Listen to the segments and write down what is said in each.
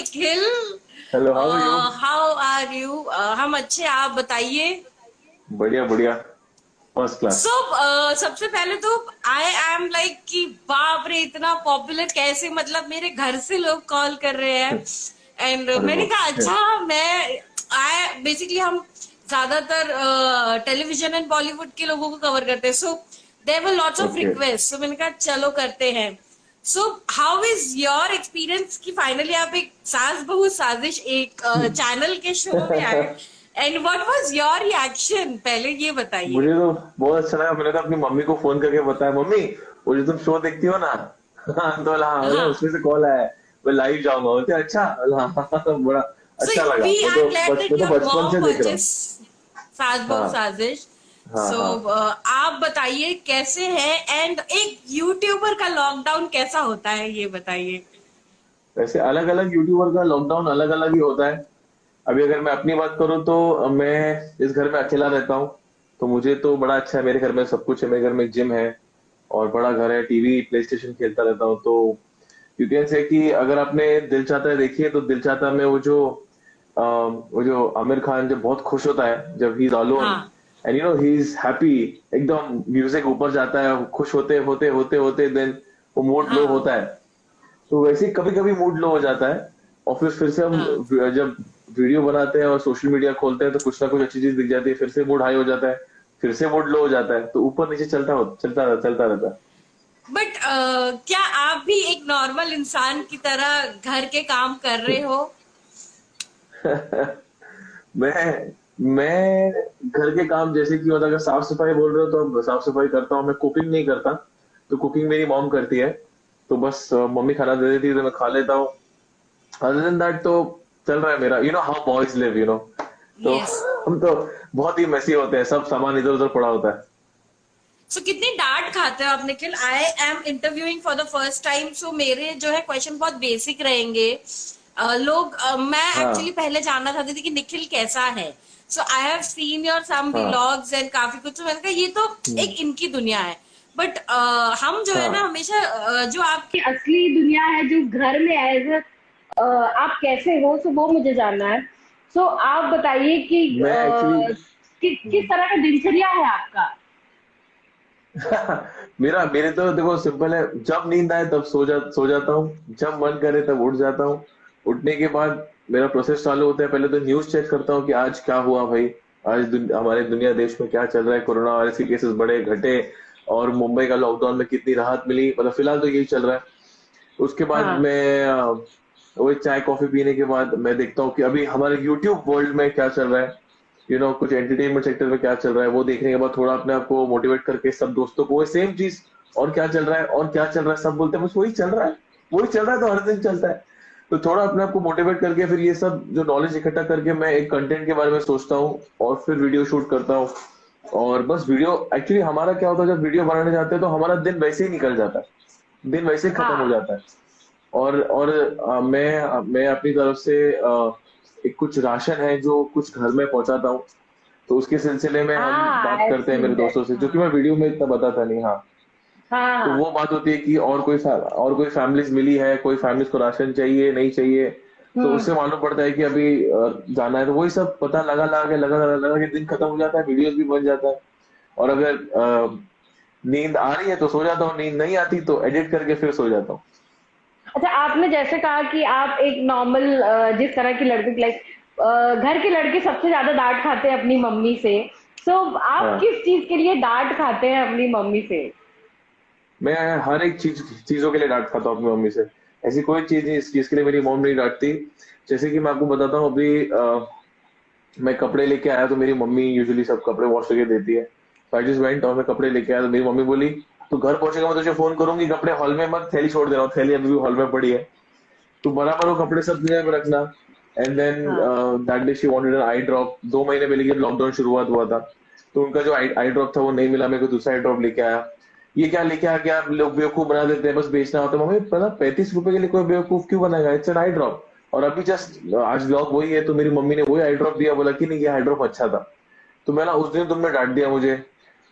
Nikhil. Hello, how are you? How are you? हम अच्छे, आप बताइए। बढ़िया बढ़िया, फर्स्ट क्लास। सो सबसे पहले तो आई एम लाइक कि बाप रे, इतना पॉपुलर कैसे, मतलब मेरे घर से लोग कॉल कर रहे हैं। एंड अरे मैंने कहा बाप रे। अच्छा, मैं आई बेसिकली हम ज्यादातर टेलीविजन एंड बॉलीवुड के लोगों को कवर करते हैं। So there were lots of okay. Request, so मैंने कहा चलो करते हैं। So how is your experience कि फाइनली आप एक सास बहू साजिश एक चैनल के शो में आए। And what was your reaction, पहले ये बताइए। मुझे तो बहुत अच्छा लगा। मैंने तो अपनी मम्मी को फोन करके बताया, मम्मी वो जो तुम शो देखती हो ना। हाँ, तो बोला हाँ, बोला हाँ, उसमें से कॉल आया है। मैं लाइव जाऊंगा, बोलते अच्छा। बोला हाँ, बड़ा so अच्छा लगा। we वो I'm तो glad that मैं तो your बचपन mom से देख रहा हूँ। purchased सास बहू हाँ साजिश। हाँ सो हाँ। आप बताइए कैसे है, एंड एक यूट्यूबर का लॉकडाउन कैसा होता है ये बताइए। वैसे अलग अलग यूट्यूबर का लॉकडाउन अलग अलग ही होता है। अभी अगर मैं अपनी बात करूँ तो मैं इस घर में अकेला रहता हूँ। तो मुझे तो बड़ा अच्छा है, मेरे घर में सब कुछ है। मेरे घर में एक जिम है और बड़ा घर है, टीवी प्ले स्टेशन खेलता रहता हूँ। तो यू कैन से कि अगर आपने दिल चाहता है देखिए, तो दिल चाहता है में वो जो आमिर खान जब बहुत खुश होता है, जब ही इज अलोन हाँ, and you know he is happy, एकदम म्यूजिक ऊपर जाता है, खुश होते होते होते होते देन वो मूड लो हाँ, होता है। तो वैसे ही कभी कभी मूड लो हो जाता है और फिर से हम हाँ। जब वीडियो बनाते हैं और सोशल मीडिया खोलते हैं तो कुछ ना कुछ अच्छी चीज दिख जाती है, फिर से मूड हाई हो जाता है, फिर से मूड लो हो जाता है, तो ऊपर नीचे चलता रहता बट क्या आप भी एक नॉर्मल इंसान की तरह घर के काम कर रहे हो? है। मैं घर के काम जैसे कि मतलब अगर साफ सफाई बोल रहे हो तो अब साफ सफाई करता हूँ। मैं कुकिंग नहीं करता, तो कुकिंग मेरी मॉम करती है। तो बस मम्मी खाना दे देती है तो मैं खा लेता हूँ। अदर देन दैट तो चल रहा है मेरा, you know how boys live, you know. तो यस। हम तो बहुत ही मेसी होते हैं, सब सामान इधर उधर पड़ा होता है। सो कितनी डांट खाते हो आप Nikhil? I am interviewing for the first time, so मेरे जो है क्वेश्चन बहुत बेसिक रहेंगे। मैं एक्चुअली हाँ पहले जानना चाहती थी कि निखिल कैसा है। सो आई हैव सीन योर सम हाँ। व्लॉग्स एंड काफी कुछ, तो मैंने कहा ये तो हम्म, एक इनकी दुनिया है। बट हम जो है ना हाँ। हमेशा जो आपकी असली दुनिया है, जो घर में एज आप कैसे हो, सो वो मुझे जानना है। सो आप बताइए कि मैं एक्चुअली किस तरह का दिनचर्या है आपका? मेरे तो देखो सिंपल है, जब नींद आए तब सो जाता हूँ, जब मन करे तब उठ जाता हूँ। उठने के बाद मेरा प्रोसेस चालू होता है, पहले तो न्यूज चेक करता हूँ कि आज क्या हुआ भाई। आज हमारे दुनिया देश में क्या चल रहा है, कोरोना वायरस के केसेस बढ़े घटे और मुंबई का लॉकडाउन में कितनी राहत मिली, मतलब फिलहाल तो यही चल रहा है। उसके बाद हाँ, मैं वही चाय कॉफी पीने के बाद मैं देखता हूँ कि अभी हमारे यूट्यूब वर्ल्ड में क्या चल रहा है, यू नो कुछ एंटरटेनमेंट सेक्टर में क्या चल रहा है। वो देखने के बाद थोड़ा अपने आप को मोटिवेट करके सब दोस्तों को वही सेम चीज, और क्या चल रहा है और क्या चल रहा है, सब बोलते हैं बस वही चल रहा है, वही चल रहा है, तो हर दिन चलता है। तो थोड़ा अपने आप को मोटिवेट करके फिर ये सब जो नॉलेज इकट्ठा करके मैं एक कंटेंट के बारे में सोचता हूँ और फिर वीडियो शूट करता हूँ। और बस वीडियो एक्चुअली हमारा क्या होता है, जब वीडियो बनाने जाते हैं तो हमारा दिन वैसे ही निकल जाता है, दिन वैसे ही खत्म हो हाँ, जाता है। और मैं अपनी तरफ से एक कुछ राशन है जो कुछ घर में पहुंचाता हूँ। तो उसके सिलसिले में हम हाँ, बात आई करते हैं सीन मेरे दैट। दोस्तों से, जो कि हाँ, मैं वीडियो में इतना बताता नहीं। हाँ। हाँ, तो हाँ। वो बात होती है कि और कोई फैमिलीज मिली है, कोई फैमिलीज को राशन चाहिए नहीं चाहिए। तो हम्म। उससे मालूम पड़ता है कि अभी जाना है, तो वही सब पता लगा के दिन खत्म हो जाता है, वीडियोस भी बन जाता है। और अगर नींद आ रही है तो सो जाता हूँ, नींद नहीं आती तो एडिट करके फिर सो जाता हूँ। अच्छा, आपने जैसे कहा कि आप एक नॉर्मल जिस तरह की लड़की, लाइक घर के लड़के सबसे ज्यादा डांट खाते हैं अपनी मम्मी से। सो आप हाँ। किस चीज के लिए डांट खाते हैं अपनी मम्मी से? मैं हर एक चीजों के लिए डांट खाता हूँ अपनी मम्मी से। ऐसी कोई चीज नहीं जिसके लिए मेरी मॉम नहीं डांटती। जैसे कि मैं आपको बताता हूँ, अभी मैं कपड़े लेके आया तो मेरी मम्मी यूजुअली सब कपड़े वॉश करके देती है। तो आई जस्ट वेंट और मैं कपड़े लेके आया तो मेरी मम्मी बोली, तू घर पहुंचेगा मैं तुझे फोन करूंगी, कपड़े हॉल में मत, थैली छोड़ देना, और थैली अभी भी हॉल में पड़ी है। तो बराबर वो कपड़े सब जगह पे रखना। एंड देन हाँ, that day she wanted an eye drop. 2 महीने पहले जब लॉकडाउन शुरुआत हुआ था, तो उनका जो आई ड्रॉप था वो नहीं मिला, मेरे को दूसरा आई ड्रॉप लेके आया। ये क्या लेके आ गया, लोग बेवकूफ बना देते हैं, बस बेचना होता है। मम्मी पता 35 रुपए के लिए कोई बेवकूफ क्यों बनाएगा, इट्स एन आई ड्रॉप। और अभी जस्ट आज ब्लॉग वही है, तो मेरी मम्मी ने वही आई ड्रॉप दिया, बोला कि नहीं ये आई ड्रॉप अच्छा था। तो मैं ना उस दिन तुमने डांट दिया मुझे।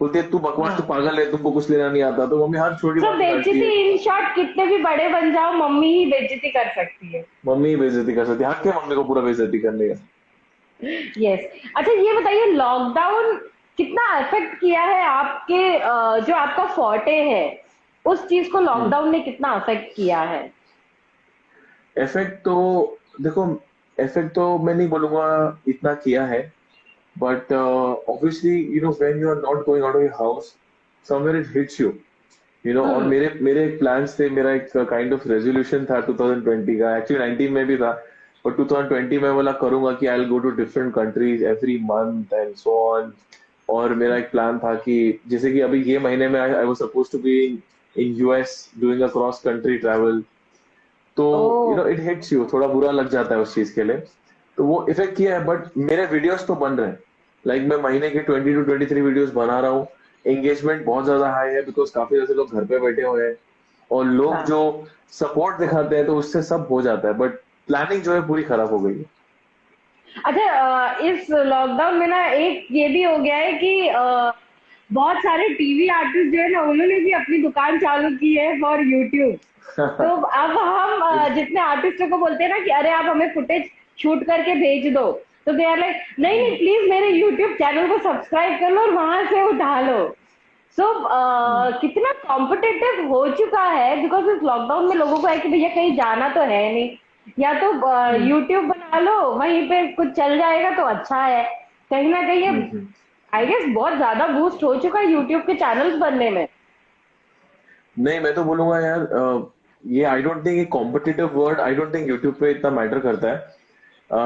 बोलती है तू बकवास, तू हाँ। पागल है, तुमको कुछ लेना नहीं आता। तो मम्मी हर छोटी तो बात पे डांटती बेइज्जती है। इन शॉर्ट कितने भी बड़े बन जाओ, मम्मी ही बेइज्जती कर सकती है। मम्मी ही बेइज्जती कर सकती है, हक है मम्मी को पूरा बेइज्जती करने का। यस। अच्छा ये बताइए, लॉकडाउन कितना अफेक्ट किया है आपके जो आपका फोर्टे है, उस चीज को हम्म। लॉकडाउन ने कितना अफेक्ट किया है? इफेक्ट तो देखो, इफेक्ट तो मैं नहीं बोलूंगा इतना किया है, but obviously you know when you are not going out of your house, somewhere it hits you, you know. और हम्म। मेरे मेरे एक प्लान्स थे, मेरा एक काइंड ऑफ रेजोल्यूशन था 2020 का, एक्चुअली 19 में भी था, पर 2020 में बोला करूंगा कि I will go to different countries every month and so on. और मेरा एक प्लान था कि जैसे कि अभी ये महीने में I was suppose to be in US doing a cross country travel. तो oh. You know it hits you, थोड़ा बुरा लग जाता है उस चीज के लिए। तो वो इफेक्ट किया है, बट मेरे वीडियोस तो बन रहे हैं। लाइक मैं महीने के 20 to 23 वीडियोस बना रहा हूँ। एंगेजमेंट बहुत ज्यादा हाई है, बिकॉज काफी ज्यादा लोग घर पे बैठे हुए हैं, और लोग जो हाँ। सपोर्ट दिखाते हैं तो उससे सब हो जाता है, बट प्लानिंग जो है पूरी खराब हो गई है। अच्छा, इस लॉकडाउन में ना एक ये भी हो गया है कि बहुत सारे टीवी आर्टिस्ट जो है ना, उन्होंने भी अपनी दुकान चालू की है फॉर यूट्यूब। तो अब हम जितने आर्टिस्टों को बोलते हैं ना कि अरे आप हमें फुटेज शूट करके भेज दो, तो दे आर लाइक नहीं नहीं, प्लीज मेरे यूट्यूब चैनल को सब्सक्राइब कर लो और वहां से उठा लो। सो कितना कॉम्पिटिटिव हो चुका है, बिकॉज इस लॉकडाउन में लोगों को है कि भैया कहीं जाना तो है नहीं, या तो यूट्यूब बना लो, वहीं पे कुछ चल जाएगा तो अच्छा है। कहीं ना कहीं अब आई गेस बहुत ज्यादा बूस्ट हो चुका है यूट्यूब के चैनल्स बनने में। नहीं, मैं तो बोलूंगा यार, ये आई डोंट थिंक, ये competitive word I don't think YouTube पे इतना मैटर करता है,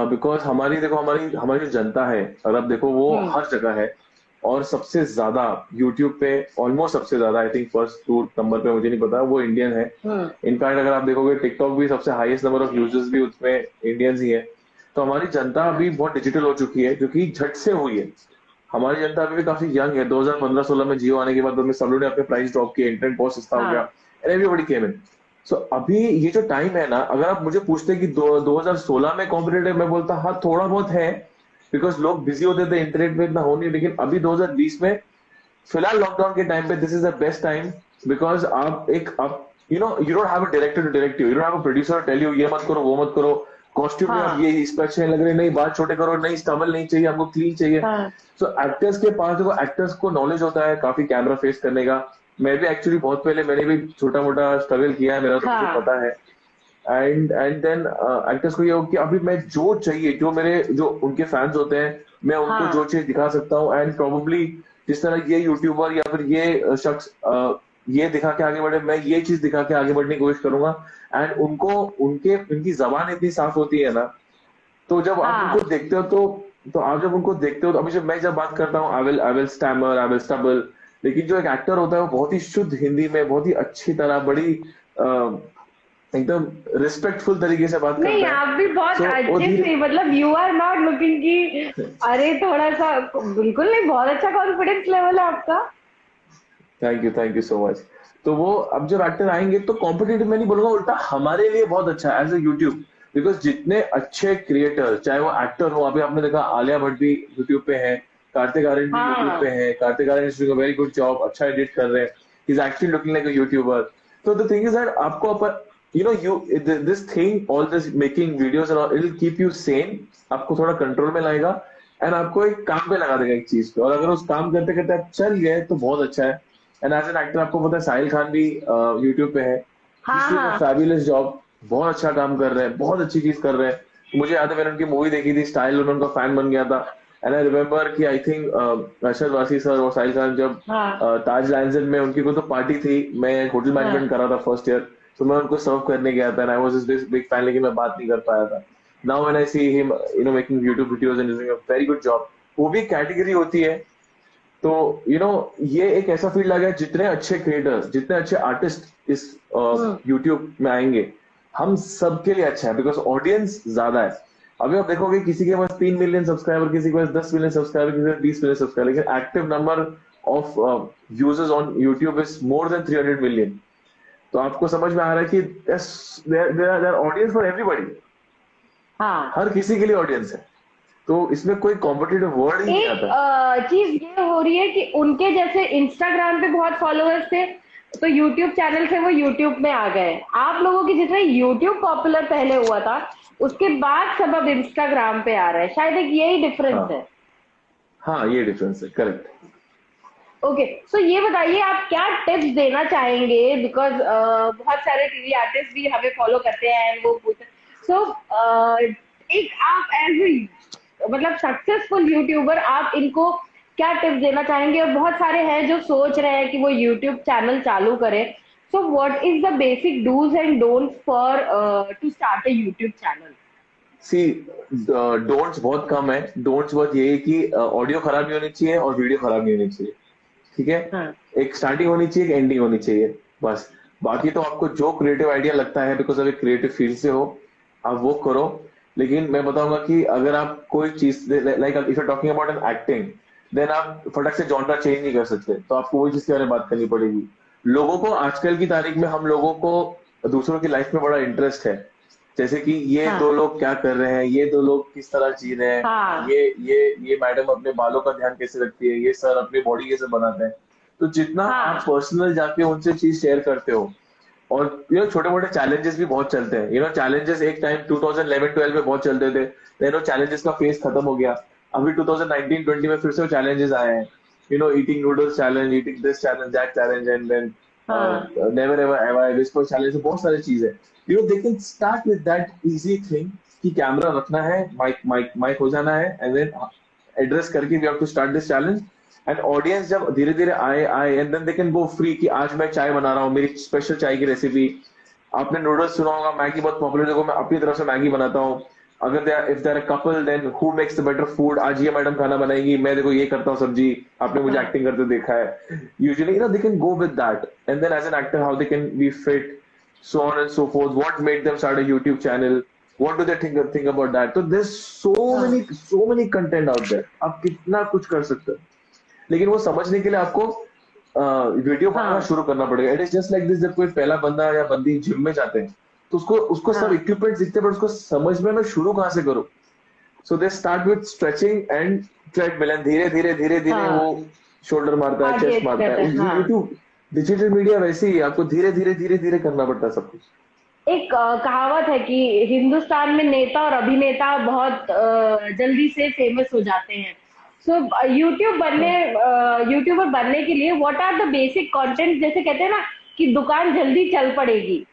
बिकॉज हमारी देखो, हमारी हमारी जो जनता है, और अब देखो वो हम्म। हर जगह है। और सबसे ज्यादा यूट्यूब पे, ऑलमोस्ट सबसे ज्यादा, I think first two number पे मुझे नहीं पता, वो इंडियन है। हम्म। इनफैक्ट अगर आप देखोगे टिकटॉक भी सबसे हाईएस्ट नंबर ऑफ यूजर्स भी उसमें इंडियंस ही है। तो हमारी जनता अभी बहुत डिजिटल हो चुकी है, जो कि झट से हुई है। हमारी जनता अभी भी काफी यंग है। 2015-16 में जियो आने के बाद में सब लोगों ने अपने प्राइस ड्रॉप किए, इंटरनेट बहुत सस्ता हो गया, हाँ। एंड एवरीबॉडी केम इन। सो अभी ये जो टाइम है ना, अगर आप मुझे पूछते कि 2016 में कॉम्पिटेटिव, मैं बोलता हाँ थोड़ा बहुत है, बिकॉज लोग बिजी होते थे, इंटरनेट पे इतना हो नहीं। लेकिन अभी 2020 में, फिलहाल लॉकडाउन के टाइम पे, this is the best time, because आप you know you don't have a director to direct you, you don't have a producer tell you ये मत करो वो मत करो, कॉस्ट्यूम में आप हाँ। ये इस पर अच्छे लग रहे, नहीं बाल छोटे करो, नहीं स्टबल नहीं चाहिए हमको, क्लीन चाहिए। हाँ। सो एक्टर्स के पास देखो, एक्टर्स को नॉलेज होता है काफी कैमरा फेस करने का। मैं भी एक्चुअली बहुत पहले मैंने भी छोटा मोटा स्ट्रगल किया है मेरा, तो मुझे हाँ। पता है। एंड देन एक्टर्स को ये हो कि अभी मैं जो चाहिए, जो मेरे जो उनके फैंस होते हैं, मैं उनको जो हाँ। चीज दिखा सकता हूँ। एंड प्रोबेबली जिस तरह ये यूट्यूबर या फिर ये शख्स ये दिखा के आगे बढ़े, मैं ये चीज दिखा के आगे बढ़ने की कोशिश करूंगा। एंड उनको, उनके उनकी जबान इतनी साफ होती है ना, तो जब आप हाँ। उनको देखते हो तो आप जब उनको देखते हो, तो अभी जब मैं जब बात करता हूँ, I will stammer, I will stubble. लेकिन जो एक एक्टर होता है वो बहुत ही शुद्ध हिंदी में, बहुत ही अच्छी तरह, बड़ी एकदम रिस्पेक्टफुल तरीके से बात नहीं, करता है। आप भी बहुत सो वो अच्छे धीरे, से, मतलब यू आर नॉट लुकिंग की अरे थोड़ा सा, बिल्कुल नहीं, बहुत अच्छा कॉन्फिडेंस लेवल है आपका। Thank you so much. तो वो अब जब एक्टर आएंगे तो कॉम्पिटिटिव मैं नहीं बोलूंगा, उल्टा हमारे लिए बहुत अच्छा है एज ए यूट्यूब। बिकॉज जितने अच्छे क्रिएटर, चाहे वो एक्टर हो, अभी आपने देखा आलिया भट्ट भी यूट्यूब पे है, कार्तिक आर्यन भी यूट्यूब पे हाँ। है, Kartik Aaryan is doing a very good job, अच्छा एडिट कर रहे हैं, is actually looking like a YouTuber. तो द थिंग इज दैट आपको अपन, you know you, this thing, all this making videos and all, it will keep you sane, आपको थोड़ा control में लाएगा, एंड आपको एक काम पे लगा देगा एक चीज पे। और अगर उस काम करते करते आप चल गए तो बहुत अच्छा है। एंड एज एन एक्टर आपको पता है साहिल खान भी यूट्यूब पे है, ही इज हाँ। डूइंग अ हाँ। फैबुलस जॉब, बहुत अच्छा काम कर रहे हैं, बहुत अच्छी चीज कर रहे हैं। मुझे याद है मैंने उनकी मूवी देखी थी स्टाइल, और मैं उनका फैन बन गया था। एंड आई रिमेम्बर कि I think Arshad Warsi sir और साहिल खान जब हाँ। ताज लैंड में उनकी कोई तो पार्टी थी, मैं होटल मैनेजमेंट हाँ। कर रहा था फर्स्ट ईयर, तो मैं उनको सर्व करने गया था, and I was his big fan, लेकिन मैं बात नहीं कर पाया था। Now when I see him you know making YouTube videos and doing a very good job, वो भी कैटेगरी होती है। तो यू नो ये एक ऐसा फील्ड आ गया, जितने अच्छे क्रिएटर्स, जितने अच्छे आर्टिस्ट इस हम्म। यूट्यूब में आएंगे, हम सबके लिए अच्छा है, बिकॉज ऑडियंस ज्यादा है। अभी आप देखोगे किसी के पास 3 मिलियन सब्सक्राइबर, किसी के पास 10 मिलियन सब्सक्राइबर, किसी के पास 20 मिलियन सब्सक्राइबर, लेकिन active number of users on YouTube is more than 300 million. तो आपको समझ में आ रहा है कि देयर ऑडियंस फॉर एवरीबॉडी, हाँ। हर किसी के लिए ऑडियंस है। तो इसमें कोई कॉम्पिटिटिव वर्ड ही नहीं आता। एक चीज ये हो रही है कि उनके जैसे इंस्टाग्राम पे बहुत फॉलोअर्स थे, तो यूट्यूब चैनल से वो यूट्यूब में आ गए। आप लोगों की जितना यूट्यूब पॉपुलर पहले हुआ था, उसके बाद सब अब इंस्टाग्राम पे आ रहा है, शायद एक यही डिफरेंस हाँ है। हाँ, ये डिफरेंस है, करेक्ट। ओके, सो ये बताइए आप क्या टिप्स देना चाहेंगे, बिकॉज बहुत सारे टीवी आर्टिस्ट भी हमें फॉलो करते हैं, वो पूछते सो एक आप एज मतलब सक्सेसफुल यूट्यूबर आप इनको क्या टिप्स देना चाहेंगे? और बहुत सारे हैं जो सोच रहे हैं कि वो यूट्यूब चैनल चालू करें, so what is the basic dos and don'ts for to start a YouTube channel? See, don'ts बहुत कम है। डोंट्स बहुत ये है कि ऑडियो खराब नहीं होनी चाहिए और वीडियो खराब नहीं होनी चाहिए, ठीक है। हाँ एक स्टार्टिंग होनी चाहिए, एक एंडिंग होनी चाहिए, बस। बाकी तो आपको जो क्रिएटिव आइडिया लगता है, बिकॉज अभी क्रिएटिव फील्ड से हो, आप वो करो। लेकिन मैं बताऊंगा कि अगर आप कोई चीज like if you talking about an acting, then आप फटक से जॉनरा चेंज नहीं कर सकते, तो आपको वही चीज के बारे में बात करनी पड़ेगी। लोगों को आजकल की तारीख में, हम लोगों को दूसरों की लाइफ में बड़ा इंटरेस्ट है, जैसे कि ये हाँ दो लोग क्या कर रहे हैं, ये दो लोग किस तरह जी रहे हैं, हाँ ये मैडम अपने बालों का ध्यान कैसे रखती है, ये सर अपनी बॉडी कैसे बनाते हैं। तो जितना आप हाँ पर्सनल जाके उनसे चीज शेयर करते हो, और छोटे मोटे चैलेंजेस भी बहुत चलते हैं। चैलेंजेस एक टाइम 2011-12 में बहुत चलते थे, देन वो चैलेंजेस का फेज खत्म हो गया। अभी 2019-20 में फिर से वो चैलेंजेस आए हैं, eating noodles challenge, eating this challenge, that challenge, and then हाँ never ever have I wish challenge, बहुत सारी चीजें। They can start with that easy thing कि कैमरा रखना है, माइक माइक माइक हो जाना है, एंड देन एड्रेस करके we have to start this challenge. And audience जब धीरे धीरे आए आए, and then they can go free कि आज मैं चाय बना रहा हूँ, मेरी स्पेशल चाय की रेसिपी। आपने नूडल्स सुना होगा, मैगी बहुत पॉपुलर, देखो मैं अपनी तरफ से मैगी बनाता हूँ। अगर if there a couple, then who makes the better food, आज ये मैडम खाना बनाएंगी, मैं देखो ये करता हूँ सब्जी, आपने मुझे हाँ एक्टिंग करते देखा है। Usually they can go with that, and then as an actor how they can be fit, so on and so forth, what made them start a YouTube channel, what do they think about that. So there's हाँ so many content out there, आप कितना कुछ कर सकते हो, लेकिन वो समझने के लिए आपको वीडियो बनाना हाँ शुरू करना पड़ेगा। It is just like this, जब कोई पहला बंदा या बंदी जिम में जाते हैं, तो उसको उसको सब हाँ इक्विपमेंट दिखते हैं, पर उसको समझ में मैं शुरू कहाँ से करूँ। So they start with stretching and treadmill, and धीरे धीरे धीरे धीरे वो हाँ शोल्डर मारता है, आगे चेस्ट मारता कहते है। हैं हाँ। यूट्यूब, डिजिटल मीडिया वैसे ही है, आपको धीरे धीरे धीरे धीरे करना पड़ता है सब कुछ। एक कहावत है कि हिंदुस्तान में नेता और अभिनेता बहुत जल्दी से फेमस हो जाते हैं। सो हाँ यूट्यूबर बनने के लिए what are the basic content, जैसे कहते हैं ना कि दुकान जल्दी चल पड़ेगी।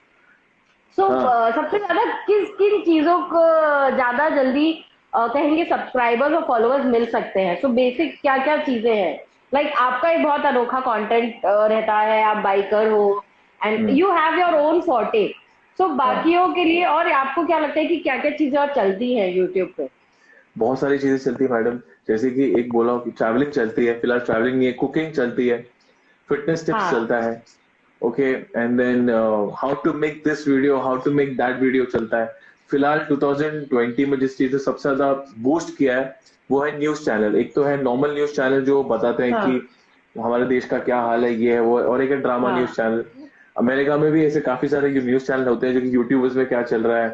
सो हाँ, सबसे ज्यादा किस किन चीजों को ज्यादा जल्दी कहेंगे सब्सक्राइबर्स और फॉलोअर्स मिल सकते हैं? सो बेसिक क्या क्या चीजें हैं? लाइक आपका एक बहुत अनोखा कंटेंट रहता है, आप बाइकर हो and hmm, you have your own forte. So हाँ। बाकियों के लिए और आपको क्या लगता है कि क्या क्या चीजें और चलती हैं यूट्यूब पे? बहुत सारी चीजें चलती है मैडम, जैसे कि एक बोला कि ट्रैवलिंग चलती है, फिलहाल ट्रैवलिंग नहीं है, कुकिंग चलती है, फिटनेस टिप्स हाँ चलता है, okay, and then how to make this video, how to make that video चलता है। फिलहाल 2020 में जिस चीज ने सबसे ज्यादा बूस्ट किया है, वो है न्यूज चैनल। एक तो है नॉर्मल न्यूज चैनल जो बताते हैं कि हाँ हमारे देश का क्या हाल है, ये है वो है, और एक है ड्रामा न्यूज हाँ चैनल। अमेरिका में भी ऐसे काफी सारे न्यूज चैनल होते हैं जो कि यूट्यूबर्स में क्या चल रहा है,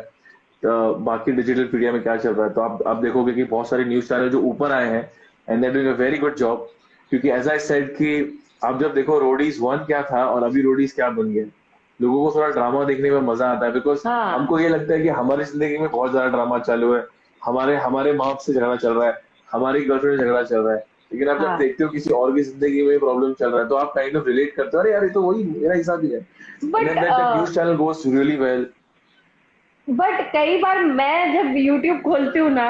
बाकी डिजिटल मीडिया में क्या चल रहा है, तो आप देखोगे कि बहुत सारे न्यूज चैनल जो ऊपर आए हैं, and they doing a very good job. क्योंकि एज आई सेड कि आप जब देखो रोडीज 1 क्या था और अभी रोडीज क्या बन गया, लोगों को थोड़ा ड्रामा देखने में मजा आता है, बिकॉज हाँ हमको ये लगता है कि हमारी जिंदगी में बहुत ज्यादा ड्रामा चालू है, हमारे हमारे माँ बाप से झगड़ा चल रहा है, हमारी गर्लफ्रेंड से झगड़ा चल रहा है। लेकिन आप जब हाँ देखते हो किसी और की जिंदगी में प्रॉब्लम चल रहा है, तो आप काइंड ऑफ रिलेट करते हो, अरे यार ये तो वही मेरा हिसाब ही है, and but then that news channel goes really well. कई बार मैं जब YouTube खोलती हूँ ना,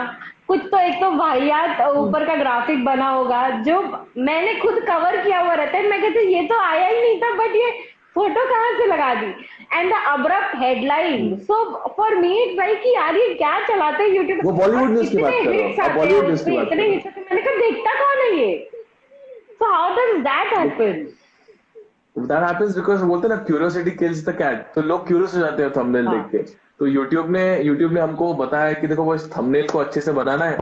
कुछ तो एक तो वाहियात ऊपर का ग्राफिक बना होगा जो मैंने खुद कवर किया हुआ रहता है, मैं कहती हूँ ये तो आया ही नहीं था, बट ये फोटो कहाँ से लगा दी, and the abrupt headline. So for me it's like कि यार ये क्या चलाते हैं यूट्यूब, वो बॉलीवुड और न्यूज की इतने बात कर रहा हिट्स हूँ, अब आते हैं बॉलीवुड न्यूज की उसमें, बात कर इतने रहा हूँ। हिट्स आते हैं, मैंने कहा देखता कौन है ये? So how does that happen? That happens because बोलते हैं ना क्यूरियोसिटी किल्स द कैट, तो लोग क्यूरियस हो जाते हैं थंबनेल देख हाँ के। तो यूट्यूब ने हमको बताया कि देखो वो इस थंबनेल को अच्छे से बनाना है,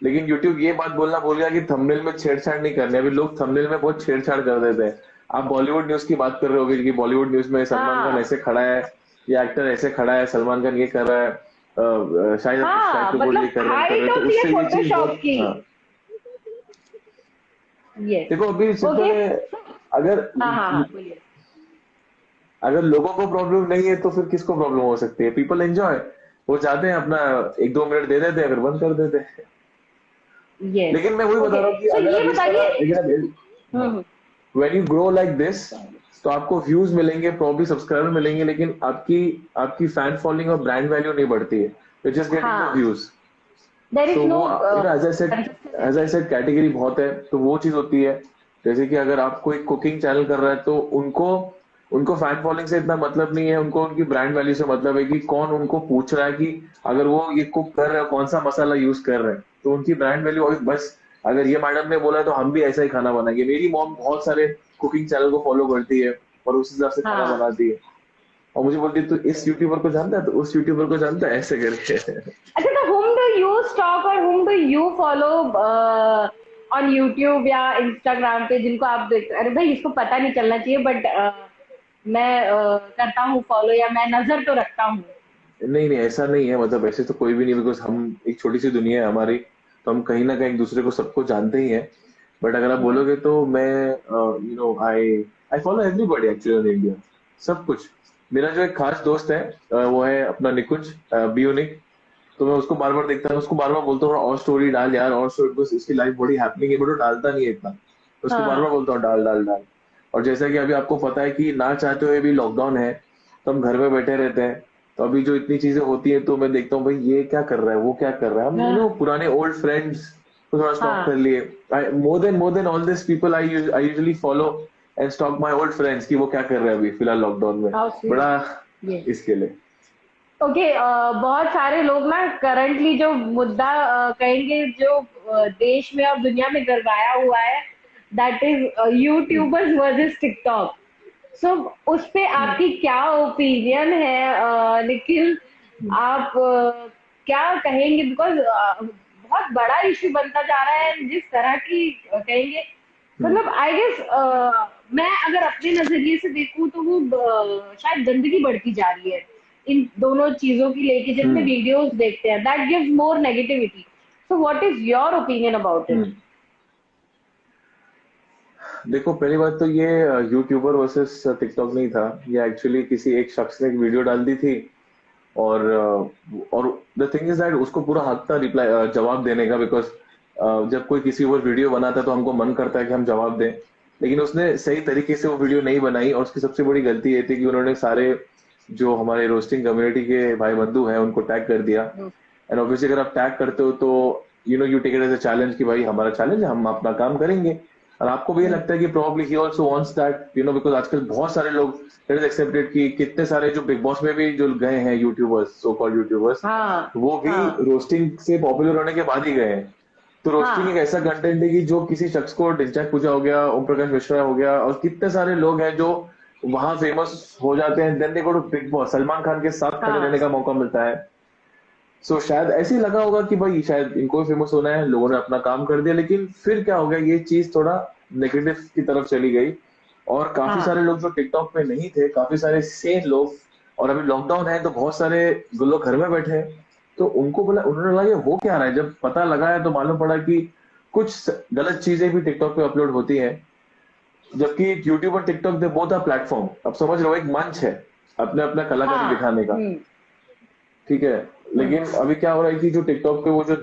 लेकिन यूट्यूब ये बात बोलना भूल गया कि थंबनेल में छेड़छाड़ नहीं करनी। अभी लोग थंबनेल में बहुत छेड़छाड़ कर देते हैं। आप बॉलीवुड न्यूज की बात कर रहे होगे कि बॉलीवुड न्यूज में सलमान खान हाँ ऐसे खड़ा है, ये एक्टर ऐसे खड़ा है, सलमान खान ये कर रहा है, शायद हाँ, को बोल मतलब रही कर रहे हैं कर हाइट रहे हैं, तो होती है उससे ये चीज फोटोशॉप बहुत की। हाँ यस। देखो अभी सिंपल ओके। है। अगर हाँ हाँ हाँ, बोलिए। अगर लोगों को प्रॉब्लम नहीं है तो फिर किसको प्रॉब्लम हो सकती है? पीपल एंजॉय, वो चाहते हैं अपना 1-2 मिनट दे देते हैं फिर बंद कर देते हैं। यस। लेकिन मैं वही बता ओके, रहा हूँ कि तो अगर ये आप इस बताइए। तरह लेकिन hmm. When you grow like this तो आपको व्यूज मिलेंगे, प्रॉब्ली सब्सक्राइबर मिलेंगे, लेकिन आपकी आपकी फैन फॉलोइंग और ब्रांड वैल्यू नहीं बढ़ती है, यू जस्ट गेटिंग द हाँ, views. There is so no वो एज आई सेड कैटेगरी बहुत है, तो वो चीज होती है। जैसे कि अगर आप कोई कुकिंग चैनल कर रहा है तो उनको उनको फैन फॉलोइंग से इतना मतलब नहीं है, उनको उनकी ब्रांड वैल्यू से मतलब है कि कौन उनको पूछ रहा है कि अगर वो ये कुक कर रहे हैं कौन सा मसाला यूज कर रहे हैं, तो उनकी ब्रांड वैल्यू बस अगर ये मैडम ने बोला है तो हम भी ऐसा ही खाना बनाएंगे। मेरी मॉम बहुत सारे कुकिंग चैनल को फॉलो करती है और उस हिसाब से खाना हाँ। बनाती है, और मुझे बोलती है तो इस यूट्यूबर को जानता है, तो उस यूट्यूबर को जानता है, ऐसे करके। अच्छा, तो whom do you stalk और whom do you follow on YouTube या Instagram पे, जिनको आप देख, अरे भाई इसको पता नहीं चलना चाहिए बट मैं करता हूँ फॉलो, या मैं नजर तो रखता हूँ। नहीं नहीं ऐसा नहीं है, मतलब ऐसे तो कोई भी नहीं, बिकॉज हम एक छोटी सी दुनिया है हमारी, तो हम कहीं ना कहीं एक दूसरे को सबको जानते ही हैं। बट अगर आप बोलोगे तो मैं I I follow everybody actually in India, सब कुछ। मेरा जो एक खास दोस्त है वो है अपना निकुंज बियोनिक, तो मैं उसको बार बार देखता हूँ, उसको बार बार बोलता हूँ और स्टोरी डाल यार, और स्टोरी, बस इसकी लाइफ बड़ी हैपनिंग है बट वो डालता नहीं है इतना, तो उसको बार बार हाँ बोलता हूँ डाल डाल डाल। और जैसा कि अभी आपको पता है कि ना चाहते हुए भी लॉकडाउन है, तो हम घर में बैठे रहते हैं, तो अभी जो इतनी चीजें होती है तो मैं देखता हूँ भाई ये क्या कर रहा है, वो क्या कर रहा है, हम पुराने ओल्ड फ्रेंड्स को थोड़ा स्टॉक कर हाँ। लिए। More than all this people I usually follow and stock my old friends कि वो क्या कर रहे हैं अभी फिलहाल लॉकडाउन में, हाउ स्वीट। बड़ा ये इसके लिए। ओके। बहुत सारे लोग ना करंटली जो मुद्दा कहेंगे, जो देश में और दुनिया में गरमाया हुआ है, that is hmm, YouTubers versus TikTok. So उस पे हम्म, आपकी क्या ओपिनियन है निखिल? आप क्या कहेंगे? बिकॉज बहुत बड़ा इश्यू बनता जा रहा है जिस तरह की कहेंगे, हम्म, मतलब आई गेस मैं अगर अपने नजरिए से देखूं तो वो शायद गंदगी बढ़ती जा रही है इन दोनों चीजों की लेके, जितने हम्म, वीडियोस देखते हैं, that gives more negativity. So what is your opinion about it? Hmm. देखो पहली बात तो ये यूट्यूबर वर्सेस टिकटॉक नहीं था, ये एक्चुअली किसी एक शख्स ने एक वीडियो डाल दी थी, और द थिंग इज दैट उसको पूरा हक था रिप्लाई जवाब देने का, बिकॉज जब कोई किसी ऊपर वीडियो बनाता है तो हमको मन करता है कि हम जवाब दें, लेकिन उसने सही तरीके से वो वीडियो नहीं बनाई, और उसकी सबसे बड़ी गलती ये थी कि उन्होंने सारे जो हमारे रोस्टिंग कम्युनिटी के भाई बंधु हैं उनको टैग कर दिया। एंड ऑब्वियसली अगर आप टैग करते हो तो you take it as a challenge कि भाई हमारा चैलेंज है, हम अपना काम करेंगे। और आपको भी ये लगता है कि probably he also wants that, because आजकल बहुत सारे लोग, इट इज एक्सेप्टेड कि कितने सारे जो बिग बॉस में भी जो गए हैं यूट्यूबर्स, सो कॉल्ड यूट्यूबर्स, हाँ वो भी हाँ रोस्टिंग से पॉपुलर होने के बाद ही गए हैं। तो रोस्टिंग एक हाँ ऐसा कंटेंट है कि जो किसी शख्स को, डिंचैक पूजा हो गया, ओम प्रकाश मिश्रा हो गया, और कितने सारे लोग हैं जो वहां फेमस हो जाते हैं, then they go to Bigg Boss, Salman Khan के साथ खड़े रहने हाँ का मौका मिलता है। सो शायद ऐसे ही लगा होगा कि भाई शायद इनको फेमस होना है, लोगों ने अपना काम कर दिया, लेकिन फिर क्या हो गया, ये चीज थोड़ा नेगेटिव की तरफ चली गई, और काफी हाँ सारे लोग जो टिकटॉक पे नहीं थे, काफी सारे सेम लोग, और अभी लॉकडाउन है तो बहुत सारे लोग घर में बैठे हैं, तो उनको बोला, उन्होंने लगा ये हो क्या रहा है, जब पता लगा है तो मालूम पड़ा कि कुछ गलत चीजें भी टिकटॉक पे अपलोड होती हैं, जबकि यूट्यूब और TikTok they both are platform, अब समझ रहे हो, एक मंच है अपने अपना कलाकारी हाँ। दिखाने का, हम्म। ठीक है। लेकिन अभी क्या हो रहा है कि जो टिकटॉक पे वो जो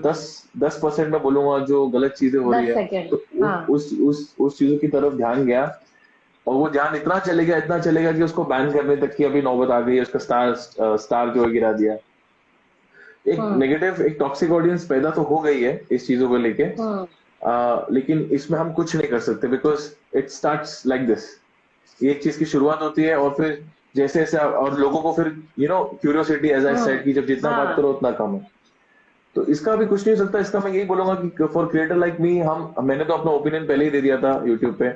10% में बोलूंगा जो गलत चीजें हो रही दस है, सेकेंड तो हाँ उस चीजों की तरफ ध्यान गया, और वो ध्यान इतना चलेगा कि उसको बैन करने तक की अभी नौबत आ गई है, उसका स्टार जो है गिरा दिया। एक हम्म नेगेटिव, एक टॉक्सिक ऑडियंस पैदा तो हो गई है इस चीजों को लेके, हम्म लेकिन इसमें हम कुछ नहीं कर सकते, because it starts like this, ये एक चीज की शुरुआत होती है, और फिर जैसे जैसे और लोगों को फिर क्यूरियोसिटी, एज आई सेड, कि जब जितना बात हाँ करो उतना कम है, तो इसका भी कुछ नहीं हो सकता। इसका मैं यही बोलूंगा कि फॉर क्रिएटर लाइक मी, हम मैंने तो अपना ओपिनियन पहले ही दे दिया था यूट्यूब पे,